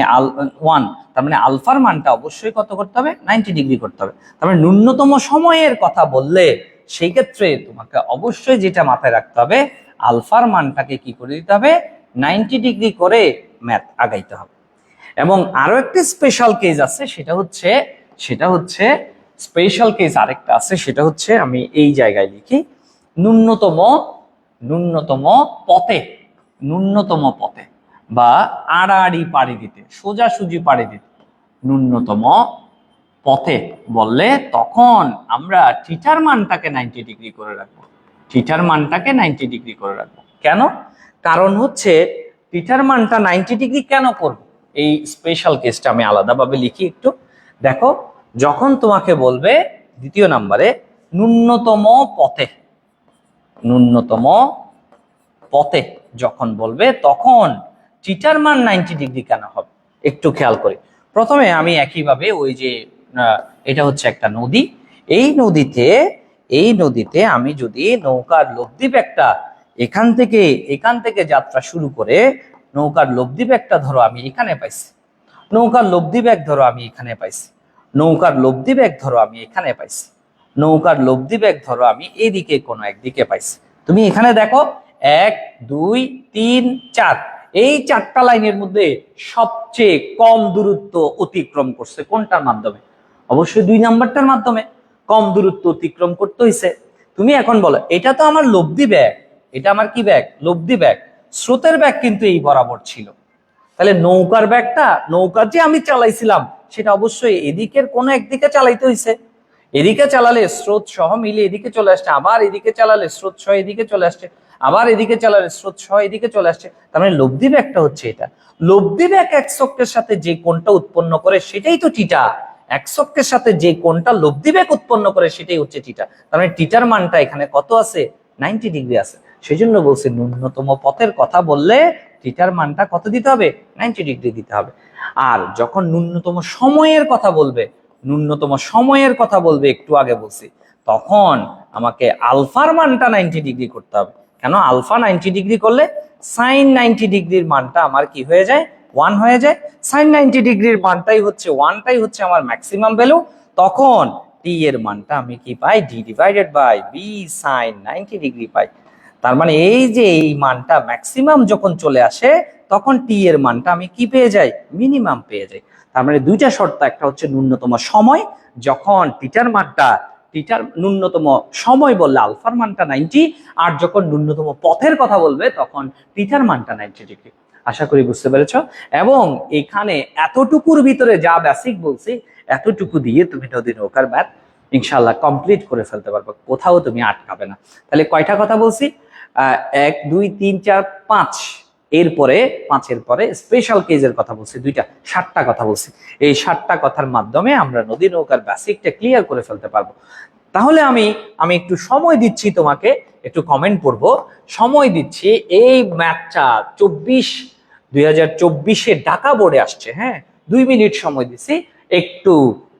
1, তার মানে আলফার মানটা অবশ্যই কত করতে হবে? 90 ডিগ্রি করতে হবে। তার মানে ন্যূনতম সময়ের কথা বললে সেই ক্ষেত্রে তোমাকে অবশ্যই যেটা মাথায় রাখতে হবে, আলফার মানটাকে কি করে দিতে হবে? 90 ডিগ্রি করে ম্যাথ আগাইতে হবে। এবং আরো একটি স্পেশাল কেস আছে, সেটা হচ্ছে স্পেশাল কেস আরেকটা আছে, সেটা হচ্ছে আমি এই জায়গায় লিখি, ন্যূনতম ন্যূনতম পথে, ন্যূনতম পথে বা আড়াআড়ি পাড়ি দিতে, সোজাসুজি পাড়ি দিতে, ন্যূনতম পথে বললে তখন আমরা থিটার মানটাকে 90 ডিগ্রি করে রাখবো, থিটার মানটাকে 90 ডিগ্রি করে রাখবো। কেন? কারণ হচ্ছে থিটার মানটা 90 ডিগ্রি কেন করব? এই স্পেশাল কেসটা আমি আলাদাভাবে লিখি একটু। দেখো, যখন তোমাকে বলবে দ্বিতীয় নাম্বারে ন্যূনতম পথে, ন্যূনতম পথে যখন বলবে তখন থিটার মান 90 ডিগ্রি কেন হবে একটু খেয়াল করি। প্রথমে আমি একইভাবে ওই যে এটা হচ্ছে একটা নদী, এই নদীতে আমি যদি নৌকার লব্ধি ব্যাগটা এখান থেকে যাত্রা শুরু করে নৌকার লব্ধি ব্যাগটা ধরো আমি এখানে পাইছি, নৌকার লব্ধি ব্যাগ ধরো আমি এখানে পাইছি, নৌকার লব্ধি ব্যাগ ধরো আমি এখানে পাইছি, নৌকার লব্ধি ব্যাগ ধরো আমি এইদিকে কোনো একদিকে পাইছি। তুমি এখানে দেখো 1 2 3 4, এই 4টা লাইনের মধ্যে সবচেয়ে কম দূরত্ব অতিক্রম করছে কোনটার মাধ্যমে? অবশ্যই 2 নাম্বারটার মাধ্যমে কম দূরত্ব অতিক্রম করতে হইছে। তুমি এখন বলো, এটা তো আমার লব্ধি ব্যাগ, এটা আমার কি ব্যাগ? লব্ধি ব্যাগ। স্রোতের ব্যাগ কিন্তু এই বরাবর ছিল, তাহলে নৌকার ব্যাগটা, নৌকা যে আমি চালাইছিলাম সেটা অবশ্যই এদিকের কোনো একদিকে চালাইতে হইছে। এদিকে চালালে স্রোত সহ মিলে এদিকে চলে আসছে, আবার এদিকে চালালে স্রোত সহ এদিকে চলে আসছে, আবার এদিকে চালালে স্রোত সহ এদিকে চলে আসছে। তার মানে লব্ধি ব্যাগটা হচ্ছে এটা। লব্ধি ব্যাগ এক্সকের সাথে যে কোণটা উৎপন্ন করে সেটাই তো থিটা, এক্সকের সাথে যে কোণটা লব্ধি ব্যাগ উৎপন্ন করে সেটাই হচ্ছে থিটা। তার মানে থিটার মানটা এখানে কত আছে? 90 ডিগ্রি আছে। সেই জন্য বলছি ন্যূনতম পথের কথা বললে থিটার মানটা কত দিতে হবে? 90 ডিগ্রি দিতে হবে। আর যখন ন্যূনতম সময়ের কথা বলবে, ন্যূনতম সময়ের কথা বলবে, একটু আগে বলছি, তখন আমাকে আলফার মানটা 90 ডিগ্রি করতে হবে। কেন? আলফা 90 ডিগ্রি করলে সাইন 90 ডিগ্রির মানটা আমার কি হয়ে যায়? 1 হয়ে যায়। সাইন 90 ডিগ্রির মানটাই হচ্ছে 1টাই হচ্ছে আমার ম্যাক্সিমাম ভ্যালু। তখন টি এর মানটা আমি কি পাই? D divided by B sine 90 degree পাই। তার মানে এই যে এই মানটা ম্যাক্সিমাম যখন চলে আসে তখন টি এর মানটা আমি কি পেয়ে যাই? মিনিমাম পেয়ে যাই। তার মানে দুইটা শর্ত, একটা হচ্ছে ন্যূনতম সময়, যখন টিটার ন্যূনতম সময় বললে আলফার মানটা 90, আর যখন ন্যূনতম পথের কথা বলবে তখন টিটার মানটা 90 ডিগ্রি। আশা করি বুঝতে পেরেছ। এবং এখানে এতটুকুর ভিতরে যা বেসিক বলছি, এতটুকু দিয়ে তুমি নদী নৌকার ম্যাথ ইনশাল্লাহ কমপ্লিট করে ফেলতে পারবে, কোথাও তুমি আটকাবে না। তাহলে কয়টা কথা বলছি? 1 2 3 4 5, এরপরে 5-এর পরে স্পেশাল কেজের কথা বলছি, 7টা কথা বলছি। এই 7টা কথার মাধ্যমে আমরা নদী নৌকার বেসিকটা ক্লিয়ার করে ফেলতে পারবো। তাহলে আমি একটু সময় দিচ্ছি তোমাকে, একটু কমেন্ট পড়বো, সময় দিচ্ছি। এই ম্যাথটা 2024 ঢাকা বোর্ডে আসছে, হ্যাঁ, 2 মিনিট সময় দিচ্ছি। একটু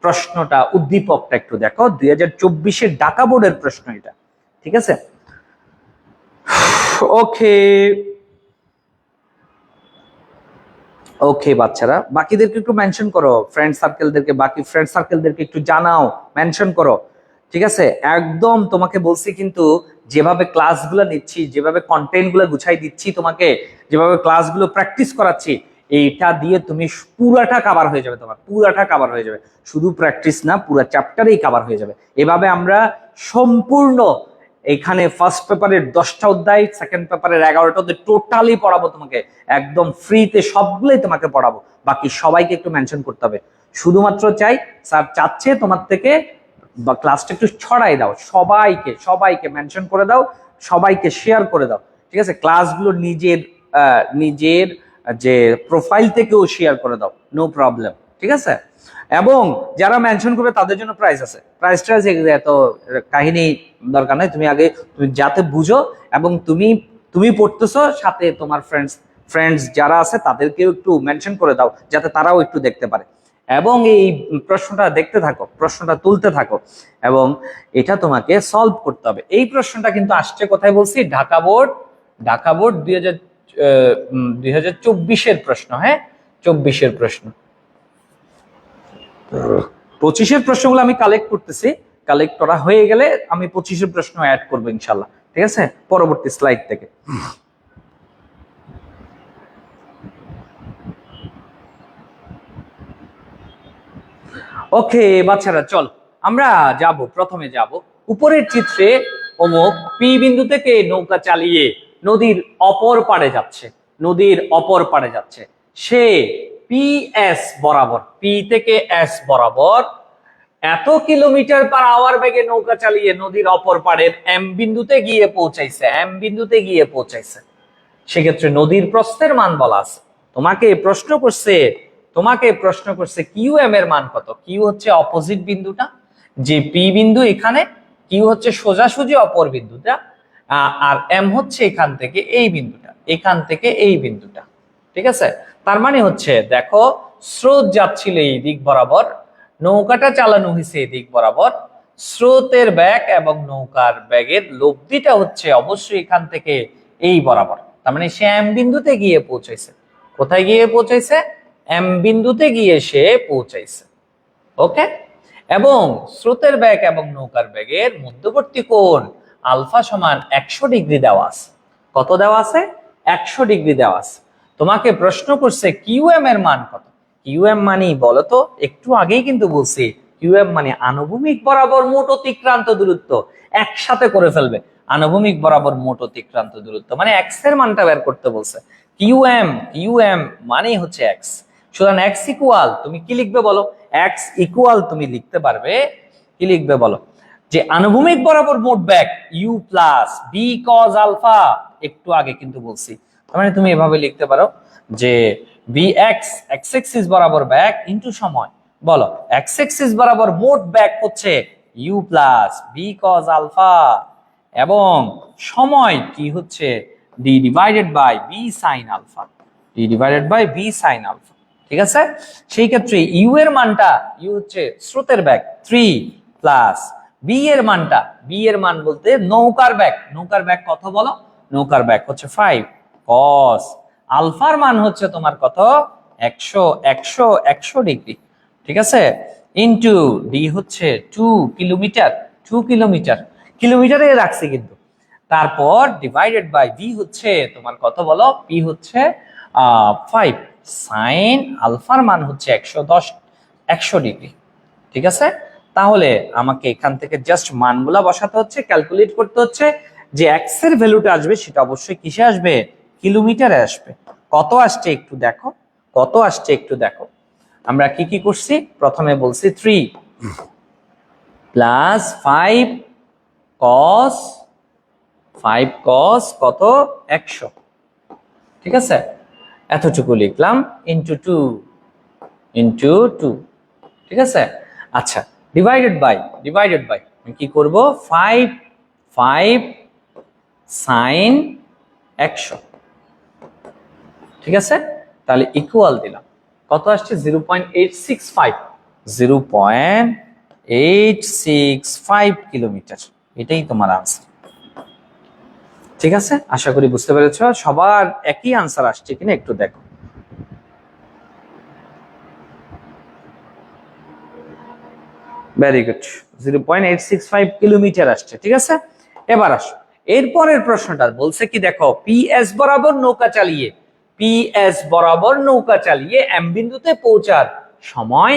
প্রশ্নটা, উদ্দীপকটা একটু দেখো, 2024 ঢাকা বোর্ডের প্রশ্ন এটা, ঠিক আছে? ওকে, ওকে বাচ্চারা, বাকিদেরকে একটু মেনশন করো, ফ্রেন্ড সার্কেলদেরকে, বাকি ফ্রেন্ড সার্কেলদেরকে একটু জানাও, মেনশন করো। ঠিক আছে, একদম তোমাকে বলছি কিন্তু, যেভাবে ক্লাসগুলো নিচ্ছি, যেভাবে কন্টেন্টগুলো গুছাই দিচ্ছি তোমাকে, যেভাবে ক্লাসগুলো প্র্যাকটিস করাচ্ছি, এইটা দিয়ে তুমি পুরাটা কাভার হয়ে যাবে, তোমার পুরাটা কাভার হয়ে যাবে। শুধু প্র্যাকটিস না, পুরো চ্যাপ্টারেই কাভার হয়ে যাবে। এভাবে আমরা সম্পূর্ণ এখানে ফার্স্ট পেপারের 10টা অধ্যায়, সেকেন্ড পেপারের 11টা অধ্যায় টোটালি পড়াবো তোমাকে, একদম ফ্রিতে সবগুলোই তোমাকে পড়াবো। বাকি সবাইকে একটু মেনশন করতে হবে। শুধুমাত্র চাই, স্যার চাচ্ছে তোমার থেকে বা ক্লাসটা একটু ছড়াই দাও, সবাইকে সবাইকে মেনশন করে দাও, সবাইকে শেয়ার করে দাও। ঠিক আছে, ক্লাসগুলো নিজের নিজের যে প্রোফাইল থেকেও শেয়ার করে দাও, নো প্রবলেম। ঠিক আছে, এবং যারা মেনশন করবে তাদের জন্য প্রাইজ আছে। প্রাইজটা এত কাহিনী দরকার নাই, তুমি আগে তুমি যাতে বুঝো, এবং তুমি পড়তেছো, সাথে তোমার ফ্রেন্ডস যারা আছে তাদেরকেও একটু মেনশন করে দাও, যাতে তারাও একটু দেখতে পারে। এবং এই প্রশ্নটা দেখতে থাকো, প্রশ্নটা তুলতে থাকো, এবং এটা তোমাকে সলভ করতে হবে। এই প্রশ্নটা কিন্তু আসছে কোথায় বলছি, ঢাকা বোর্ড 2024-এর প্রশ্ন। হ্যাঁ, 24-এর প্রশ্ন। 25-এর প্রশ্নগুলো আমি কালেক্ট করতেছি, কালেক্ট করা হয়ে গেলে আমি 25-এর প্রশ্ন অ্যাড করবো ইনশাল্লাহ। ঠিক আছে, পরবর্তী স্লাইড থেকে। ওকে বাচ্চারা, চল আমরা প্রথমে যাব উপরের চিত্রে। অমুক পি বিন্দু থেকে নৌকা চালিয়ে নদীর অপর পাড়ে যাচ্ছে, নদীর অপর পাড়ে যাচ্ছে। সে পি এস বরাবর, পি থেকে এস বরাবর এত কিলোমিটার পার আওয়ার বেগে নৌকা চালিয়ে নদীর অপর পাড়ের এম বিন্দুতে গিয়ে পৌঁছাইছে, এম বিন্দুতে গিয়ে পৌঁছাইছে। সেক্ষেত্রে নদীর প্রস্থের মান বলা আছে। তোমাকে প্রশ্ন করছে কিউ এম এর মান কত। কিউ হচ্ছে অপোজিট বিন্দুটা, যে পি বিন্দু এখানে, কিউ হচ্ছে সোজাসুজি অপর বিন্দুটা, আর এম হচ্ছে এখান থেকে এই বিন্দুটা, এখান থেকে এই বিন্দুটা। ঠিক আছে, তার মানে হচ্ছে দেখো, স্রোত যাচ্ছিল এই দিক বরাবর, নৌকাটা চালানো হয়েছে এই দিক বরাবর, স্রোতের বেগ এবং নৌকার বেগের লব্ধিটা হচ্ছে অবশ্যই এখান থেকে এই বরাবর। তার মানে সে এম বিন্দুতে গিয়ে পৌঁছাইছে। কোথায় গিয়ে পৌঁছাইছে? এম বিন্দুতে গিয়ে সে পৌঁছাইছে। ওকে, এবং স্রোতের বেগ এবং নৌকার বেগের মধ্যবর্তী কোণ আলফা সমান 100 ডিগ্রি দেওয়া আছে। কত দেওয়া আছে? 100 ডিগ্রি দেওয়া আছে। তোমাকে প্রশ্ন করছে কিউ এম এর মান কত। কিউ এম মানে বলতো, একটু আগেই কিন্তু বলছি, কিউ এম মানে আনুভূমিক বরাবর মোট অতিক্রান্ত দূরত্ব। একসাথে করে ফেলবে, আনুভূমিক বরাবর মোট অতিক্রান্ত দূরত্ব মানে এক্স এর মানটা বের করতে বলছে। কিউ এম মানে হচ্ছে এক্স। সুতরাং এক্স ইকুয়াল, তুমি কি লিখবে বলো? এক্স ইকুয়াল তুমি লিখতে পারবে, কি লিখবে বলো? যে আনুভূমিক বরাবর মোট বেগ U plus B cos alpha, একটু আগে কিন্তু বলছি। তার মানে তুমি এভাবে লিখতে পারো যে বি এক্স, এক্স এক্সিস বরাবর বেগ ইনটু সময়। বলো এক্স এক্সিস বরাবর মোট বেগ হচ্ছে u plus B cos alpha, এবং সময় কি হচ্ছে d divided by B sine alpha, d divided by B sine alpha. ঠিক আছে, সেই ক্ষেত্রে ইউ এর মানটা, ইউ হচ্ছে স্রোতের বেগ 3 প্লাস বি এর মানটা, বি এর মান বলতে নৌকার বেগ, নৌকার বেগ কত বলো? নৌকার বেগ হচ্ছে 5 cos আলফার মান হচ্ছে তোমার কত? 100 ডিগ্রি। ঠিক আছে, ইনটু ডি হচ্ছে 2 কিলোমিটার, 2 কিলোমিটার, কিলোমিটারে রাখছি কিন্তু। তারপর ডিভাইডেড বাই বি হচ্ছে তোমার কত বলো? পি হচ্ছে 5 সাইন আলফার মান হচ্ছে 100 ডিগ্রি। ঠিক আছে, তাহলে আমাকে এখান থেকে জাস্ট মানগুলা বসাতে হচ্ছে, ক্যালকুলেট করতে হচ্ছে, যে এক্স এর ভ্যালুটা আসবে সেটা অবশ্যই কিসে আসবে? কিলোমিটারে আসবে। কত আসছে একটু দেখো, কত আসছে একটু দেখো। আমরা কি কি করছি? প্রথমে বলছি 3 প্লাস 5 cos কত? 100। ঠিক আছে, এতটুকু লিখলাম, ইনটু 2 ঠিক আছে। আচ্ছা, ডিভাইডেড বাই আমি কি করব? 5 সাইন 100। ঠিক আছে, তাহলে ইকুয়াল দিলাম, কত আসছে? 0.865, 0.865 কিলোমিটার। এটাই তোমার আনসার। ঠিক আছে, আশা করি বুঝতে পেরেছো। সবার একই আনসার আসছে কিনা একটু দেখো। ভেরি গুড, 0.865 কিলোমিটার আসছে, ঠিক আছে। এবার আসো এরপরের প্রশ্নটা বলছে কি দেখো, পিএস বরাবর নৌকা চালিয়ে, পিএস বরাবর নৌকা চালিয়ে এম বিন্দুতে পৌঁছার সময়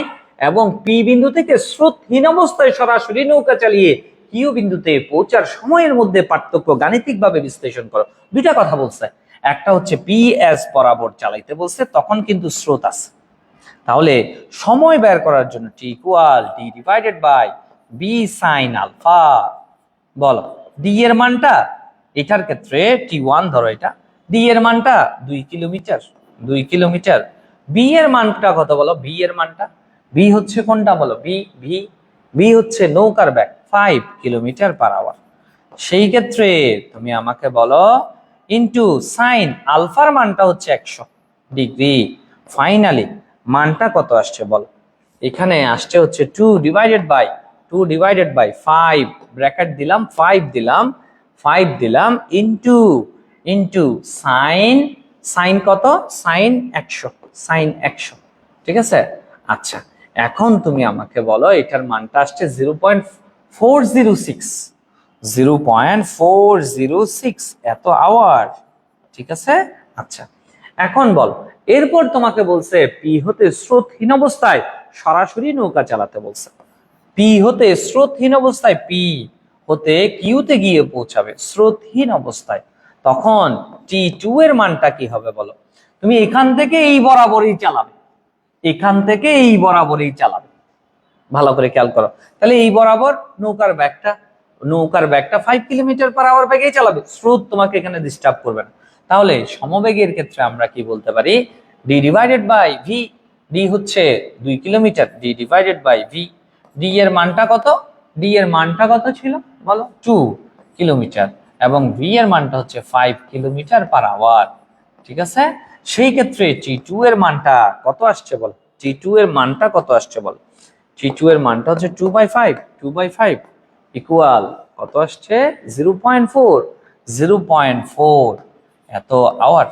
এবং পি বিন্দু থেকে স্রোতহীন অবস্থায় সরাসরি নৌকা চালিয়ে কিউ বিন্দুতে পৌঁছার সময়ের মধ্যে পার্থক্য গাণিতিকভাবে বিশ্লেষণ করো। দুইটা কথা বলছে, একটা হচ্ছে পিএস বরাবর চালাইতে বলছে, তখন কিন্তু স্রোত আছে, তাহলে সময় বের করার জন্য T equal D divided by B sine alpha. বলো ডি এর মানটা, এটার ক্ষেত্রে টি1 ধরো, এটা ডি এর মানটা 2 কিলোমিটার, 2 কিলোমিটার। বি এর মানটা কত বলো, বি এর মানটা, বি হচ্ছে কোনটা বলো, বি ভি, বি হচ্ছে নৌকার বেগ 5 কিলোমিটার/আওয়ার। সেই ক্ষেত্রে তুমি আমাকে বলো ইনটু সাইন আলফার মানটা হচ্ছে 100 ডিগ্রি। ফাইনালি মানটা কত আসছে বল, এখানে আসছে হচ্ছে 2 ডিভাইডেড বাই 5 দিলাম, 5 দিলাম ইনটু ইনটু সাইন, সাইন কত, সাইন 100, ঠিক আছে। আচ্ছা এখন তুমি আমাকে বলো এটার মানটা আসছে 0.406, 0.406 এত আওয়ার, ঠিক আছে। আচ্ছা এখন বল, এরপর তোমাকে বলছে পি হতে স্রোতহীন অবস্থায় সরাসরি নৌকা চালাতে বলছে, পি হতে স্রোতহীন অবস্থায়, পি হতে কিউতে গিয়ে পৌঁছাবে স্রোতহীন অবস্থায়, তখন টি2 এর মানটা কি হবে বলো। তুমি এখান থেকে এই বরাবরই চালাবে, এখান থেকে এই বরাবরই চালাবে, ভালো করে খেয়াল করো। তাহলে এই বরাবর নৌকার ব্যাগটা 5 কিলোমিটার/আওয়ার বেগেই চালাবে, স্রোত তোমাকে এখানে ডিস্টার্ব করবে না। তাহলে সমবেগের ক্ষেত্রে আমরা কি বলতে পারি, d divided by v, d হচ্ছে 2 kilometre, d divided by v, d এর মানটা কত, ডি এর মানটা কত ছিল বলো 2 কিলোমিটার, এবং ভি এর মানটা হচ্ছে 5 কিলোমিটার/আওয়ার, ঠিক আছে। সেই ক্ষেত্রে টি2 এর মানটা কত আসছে বল, টি2 এর মানটা কত আসছে বল, টি2 এর মানটা হচ্ছে 2/5 ইকুয়াল কত আসছে 0.4 এত আওয়ার,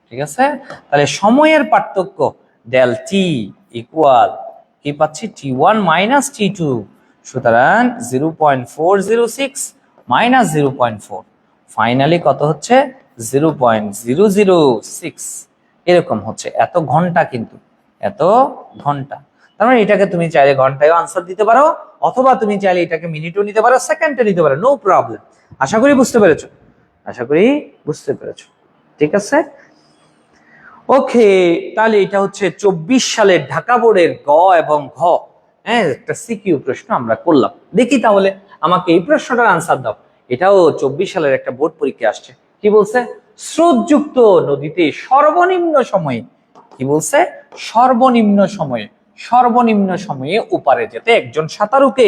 ঠিক আছে। তাহলে সময়ের পার্থক্য ডেল টি ইকুয়াল কি পাচ্ছি, টি1 মাইনাস টি2, সুতরাং 0.406 মাইনাস 0.4, ফাইনালি কত হচ্ছে 0.006 এরকম হচ্ছে, এত ঘন্টা, কিন্তু এত ঘন্টা। তার মানে এটাকে তুমি চাইলে ঘন্টায়ও আনসার দিতে পারো, অথবা তুমি চাইলে এটাকে মিনিটও নিতে পারো, সেকেন্ডে নিতে পারো, নো প্রবলেম। আশা করি বুঝতে পেরেছো, আশা করি বুঝতে পেরেছো, ঠিক আছে। ওকে, তাহলে এটা হচ্ছে 24 সালের ঢাকা বোর্ডের গ এবং ঘ, হ্যাঁ একটা সিকিউ প্রশ্ন আমরা করলাম। দেখি তাহলে আমাকে এই প্রশ্নটার আনসার দাও। এটাও 24 সালের একটা বোর্ড পরীক্ষা আসছে। কি বলছে, স্রোতযুক্ত নদীতে সর্বনিম্ন সময়ে, কি বলছে, সর্বনিম্ন সময়ে ওপারে যেতে একজন সাঁতারুকে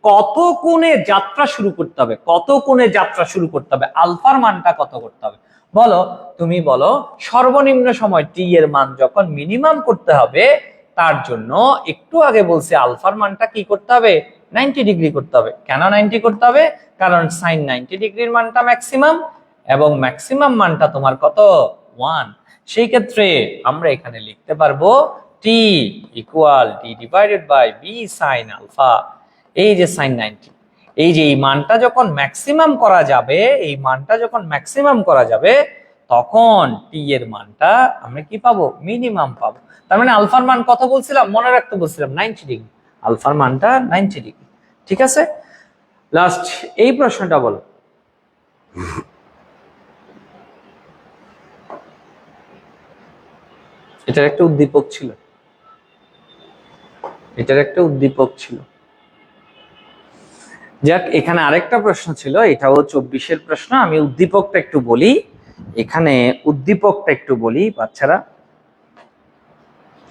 কত কোণে যাত্রা শুরু করতে হবে, কত কোণে যাত্রা শুরু করতে হবে, আলফার মানটা কত করতে হবে বলো। তুমি বলো সর্বনিম্ন সময় টি এর মান যখন মিনিমাম করতে হবে, তার জন্য একটু আগে বলছে আলফার মানটা কি করতে হবে, 90 ডিগ্রি করতে হবে। কেন 90 করতে হবে, কারণ সাইন 90 ডিগ্রির মানটা ম্যাক্সিমাম, এবং ম্যাক্সিমাম মানটা তোমার কত 1। সেই ক্ষেত্রে আমরা এখানে লিখতে পারবো T equal D divided by B sine alpha. এই যে সাইন 90, এই যে এই মানটা যখন ম্যাক্সিমাম করা যাবে, এই মানটা যখন ম্যাক্সিমাম করা যাবে, তখন টি এর মানটা আমরা কি পাবো, মিনিমাম পাবো। তার মানে আলফার মান কত বলছিলাম, মনে রাখতে বলছিলাম 90 ডিগ্রি, আলফার মানটা 90 ডিগ্রি, ঠিক আছে। লাস্ট এই প্রশ্নটা বলো, এটার একটা উদ্দীপক ছিল, যাক এখানে আরেকটা প্রশ্ন ছিল, এটাও 24-এর প্রশ্ন। আমি উদ্দীপকটা একটু বলি, এখানে উদ্দীপকটা একটু বলি বাচ্চারা,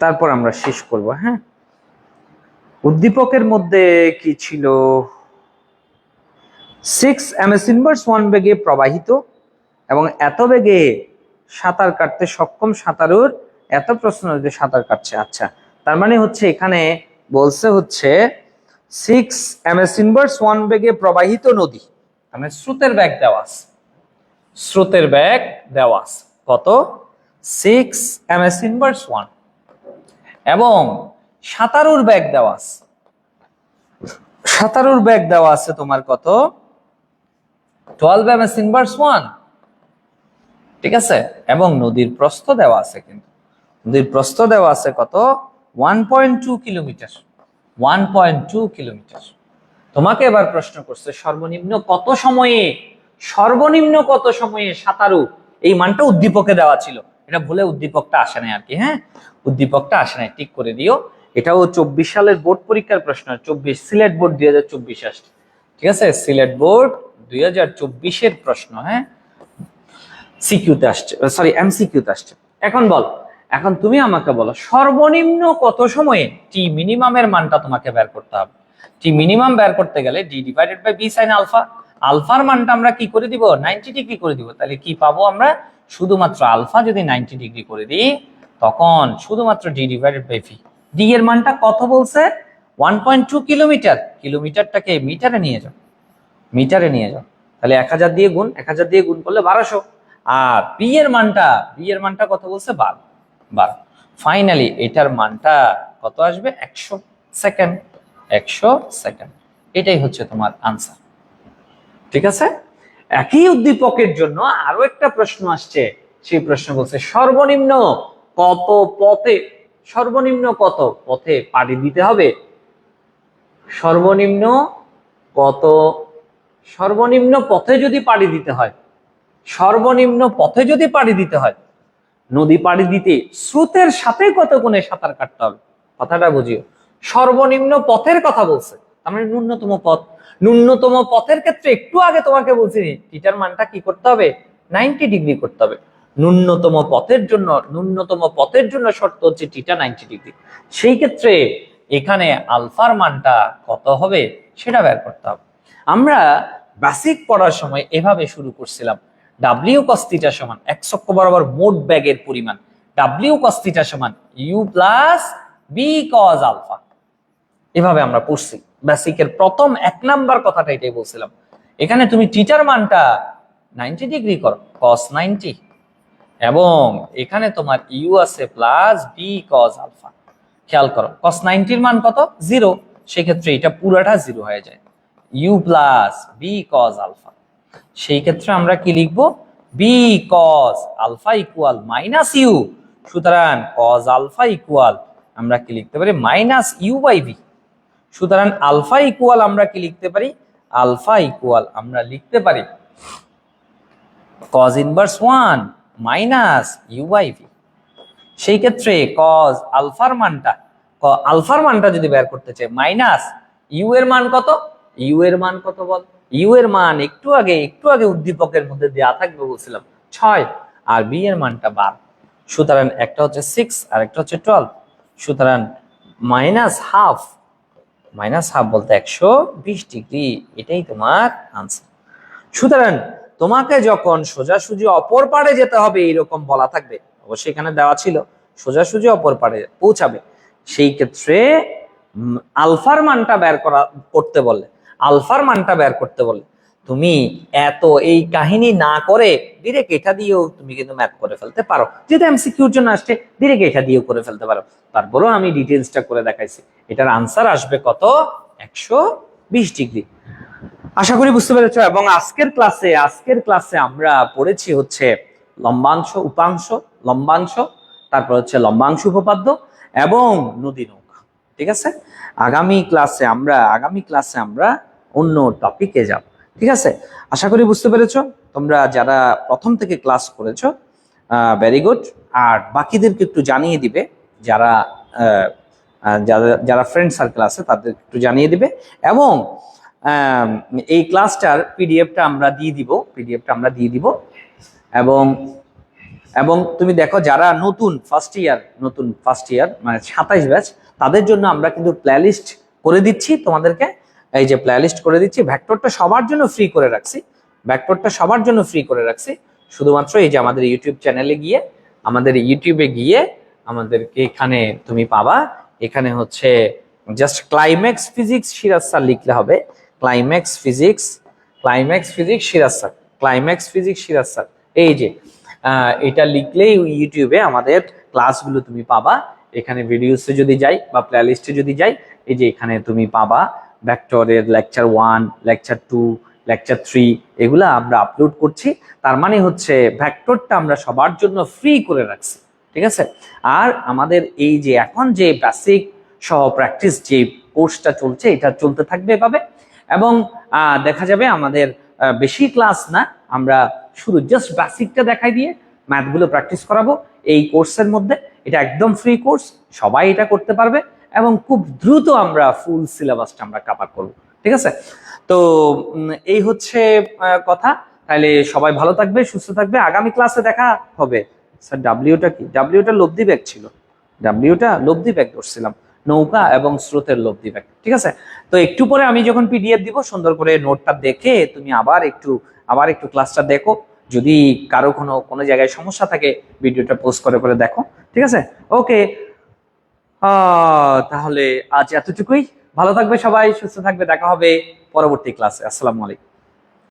তারপর আমরা শেষ করব। হ্যাঁ, উদ্দীপকের মধ্যে কি ছিল, 6 ms ইনভার্স 1 বেগে প্রবাহিত এবং এত বেগে সাঁতার কাটতে সক্ষম সাঁতারুর এত প্রশ্ন নদীতে সাঁতার কাটছে। আচ্ছা, তার মানে হচ্ছে এখানে বলছে হচ্ছে 6 ms ইনভার্স 1 বেগে প্রবাহিত নদী, মানে স্রোতের বেগ দেওয়া আছে, স্রোতের বেগ দেওয়া আছে কত, 6 ms ইনভার্স 1, এবং সাঁতারুর বেগ দেওয়া আছে সাঁতারুর বেগ দেওয়া আছে তোমার কত 12 ms ইনভার্স 1, ঠিক আছে, এবং নদীর প্রস্থ দেওয়া আছে, কিন্তু নদীর প্রস্থ দেওয়া আছে কত 1.2 কিলোমিটার, 1.2 কিলোমিটার। তোমাকে এবার প্রশ্ন করছে সর্বনিম্ন কত সময়ে সাঁতারু, এই মানটা উদ্দীপকে দেওয়া ছিল, এটা ভুলে উদ্দীপকটা আসে নাই আর কি, হ্যাঁ উদ্দীপকটা আসে নাই, ঠিক করে দিও। এটাও 24 সালের বোর্ড পরীক্ষার প্রশ্ন, 24 সিলেট বোর্ড 2024 আসছে, ঠিক আছে, সিলেট বোর্ড 2024 প্রশ্ন, হ্যাঁ সিকিউতে আসছে, সরি এমসিকিউতে আসছে। এখন তুমি আমাকে বলো সর্বনিম্ন কত সময়ে টি মিনিমামের মানটা তোমাকে বের করতে হবে। টি মিনিমাম বের করতে গেলে d divided by B sine alpha, আলফার মানটা আমরা কি করে দিব 90 ডিগ্রি করে দিব, তাহলে কি পাবো আমরা শুধুমাত্র আলফা যদি 90 ডিগ্রি করে দিই তখন শুধুমাত্র d divided by v, d এর মানটা কত বলছে 1.2 কিলোমিটার, কিলোমিটারটাকে মিটারে নিয়ে যাও, তাহলে 1000 দিয়ে গুণ, 1000 দিয়ে গুণ করলে 1200, আর বি এর মানটা কত বলছে 12। ফাইনালি এটার মানটা কত আসবে 100 সেকেন্ড, 100 সেকেন্ড, এটাই হচ্ছে তোমার আনসার, ঠিক আছে। একই উদ্দীপকের জন্য আরো একটা প্রশ্ন আসছে, সেই প্রশ্ন বলছে সর্বনিম্ন কত পথে পাড়ি দিতে হবে, সর্বনিম্ন পথে যদি পাড়ি দিতে হয়, নদী পাড়ি দিতে স্রোতের সাথে কত কোণে সাঁতার কাটতে হবে, কথাটা বুঝিও, সর্বনিম্ন পথের কথা বলছে, তার মানে ন্যূনতম পথের ক্ষেত্রে একটু আগে তোমাকে বলছি থিটার মানটা কি করতে হবে 90 ডিগ্রি করতে হবে, ন্যূনতম পথের জন্য শর্ত হচ্ছে থিটা 90 ডিগ্রি, সেই ক্ষেত্রে এখানে আলফার মানটা কত হবে সেটা বের করতে হবে। আমরা বেসিক পড়ার সময় এভাবে শুরু করছিলাম, ডাব্লিউ কস থিটা সমান x অক্ষ বরাবর মোট ব্যাগের পরিমাণ, ডাব্লিউ কস থিটা সমান u plus v cos alpha, এভাবে আমরা পড়ছি বেসিকের প্রথম 1 নাম্বার কথাটা এটাই বলছিলাম। এখানে তুমি থিটার মানটা 90 ডিগ্রি করো cos 90, এবং এখানে তোমার ইউ আছে প্লাস বি cos আলফা, খেয়াল করো cos 90 এর মান কত 0, সেক্ষেত্রে এটা পুরাটা 0 হয়ে যায়, u plus v cos alpha, সেই ক্ষেত্রে আমরা কি লিখবো v cos alpha equal minus u, সুতরাং cos আলফা ইকুয়াল আমরা কি লিখতে পারি মাইনাস ইউ বাই বি, সুতরাং আলফা ইকুয়াল আমরা কি লিখতে পারি আমরা লিখতে পারি cos inverse 1 minus u by v. সেই ক্ষেত্রে cos আলফার মানটা যদি বের করতে চাই মাইনাস ইউ এর মান কত বল, ইউ এর মান একটু আগে উদ্দীপকের মধ্যে দেয়া থাকবে বলছিলাম 6, আর বি এর মানটা 12, সুতরাং একটা হচ্ছে 6 আর একটা হচ্ছে 12, সুতরাং মাইনাস হাফ বলতে 120 ডিগ্রি, এটাই তোমার আনসার। সুতরাং তোমাকে যখন সোজাসুজি অপর পাড়ে যেতে হবে এরকম বলা থাকবে, অবশ্যই এখানে দেওয়া ছিল সোজাসুজি অপর পাড়ে পৌঁছাবে, সেই ক্ষেত্রে আলফার মানটা বের করতে বললে তুমি এত এই কাহিনী না করে ডিরেক্ট এটা দিয়েও তুমি কিন্তু ম্যাথ করে ফেলতে পারো, যেহেতু এমসিকিউর জন্য আসছে ডিরেক্ট এটা দিয়েও করে ফেলতে পারো, তারপরেও আমি ডিটেইলসটা করে দেখাইছি, এটার আনসার আসবে কত 120 ডিগ্রি। আশা করি বুঝতে পেরেছো। এবং আজকের ক্লাসে আমরা পড়েছি হচ্ছে লম্বাংশ, তারপর হচ্ছে লম্বাংশ উপপাদ্য এবং নদী নৌকা, ঠিক আছে। আগামী ক্লাসে আমরা অন্য টপিকে যাব, ঠিক আছে। আশা করি বুঝতে পেরেছো। তোমরা যারা প্রথম থেকে ক্লাস করেছো ভেরি গুড, আর বাকিদেরকে একটু জানিয়ে দিবে, যারা যারা ফ্রেন্ড সার্কেল আছে তাদের একটু জানিয়ে দিবে, এবং এই ক্লাসটার পিডিএফটা আমরা দিয়ে দিব, এবং তুমি দেখো যারা নতুন ফার্স্ট ইয়ার মানে 27 ব্যাচ, তাদের জন্য আমরা কিন্তু প্লেলিস্ট করে দিচ্ছি তোমাদেরকে, এই যে প্লেলিস্ট করে দিচ্ছি, ভেক্টরটা সবার জন্য ফ্রি করে রাখছি, শুধুমাত্র এই যে আমাদের ইউটিউবে গিয়ে আমাদেরকে এখানে তুমি পাবা, এখানে হচ্ছে just climax physics Siraj sir লিখলে হবে, ক্লাইম্যাক্স ফিজিক্স সিরাজ স্যার, এই যে এটা লিখলেই ইউটিউবে আমাদের ক্লাসগুলো তুমি পাবা। এখানে ভিডিওসে যদি যাই বা প্লেলিস্টে যদি যাই, এই যে এখানে তুমি পাবা ভেক্টরের লেকচার 1, লেকচার 2, লেকচার 3 এগুলা আমরা আপলোড করছি। তার মানে হচ্ছে ভেক্টরটা আমরা সবার জন্য ফ্রি করে রাখছি, ঠিক আছে। আর আমাদের এই যে এখন যে বেসিক সহ প্র্যাকটিস যে কোর্সটা চলছে, এটা চলতে থাকবে এভাবে। এবং দেখা যাবে আমাদের বেশি ক্লাস না, আমরা শুধু জাস্ট বেসিকটা দেখাই দিয়ে ম্যাথগুলো প্র্যাকটিস করাবো এই কোর্সের মধ্যে। এটা একদম ফ্রি কোর্স, সবাই এটা করতে পারবে এবং খুব দ্রুত আমরা ফুল সিলেবাসটা আমরা কভার করব, ঠিক আছে। তো এই হচ্ছে কথা। তাহলে সবাই ভালো থাকবে, সুস্থ থাকবে, আগামী ক্লাসে দেখা হবে। স্যার ডাব্লিউটা কি? ডাব্লিউটা লব্ধি ব্যাগ ছিল, ডাব্লিউটা লব্ধি ব্যাগ ধরছিলাম, নৌকা এবং স্রোতের লব্ধি ব্যাগ, ঠিক আছে। তো একটু পরে আমি যখন পিডিএফ দিব, সুন্দর করে নোটটা দেখে তুমি আবার একটু ক্লাসটা দেখো। যদি কারো কোনো জায়গায় সমস্যা থাকে ভিডিওটা পোস্ট করে করে দেখো, ঠিক আছে। ওকে, তাহলে আজ এতটুকুই। ভালো থাকবে সবাই, সুস্থ থাকবে, দেখা হবে পরবর্তী ক্লাসে। আসসালামু আলাইকুম।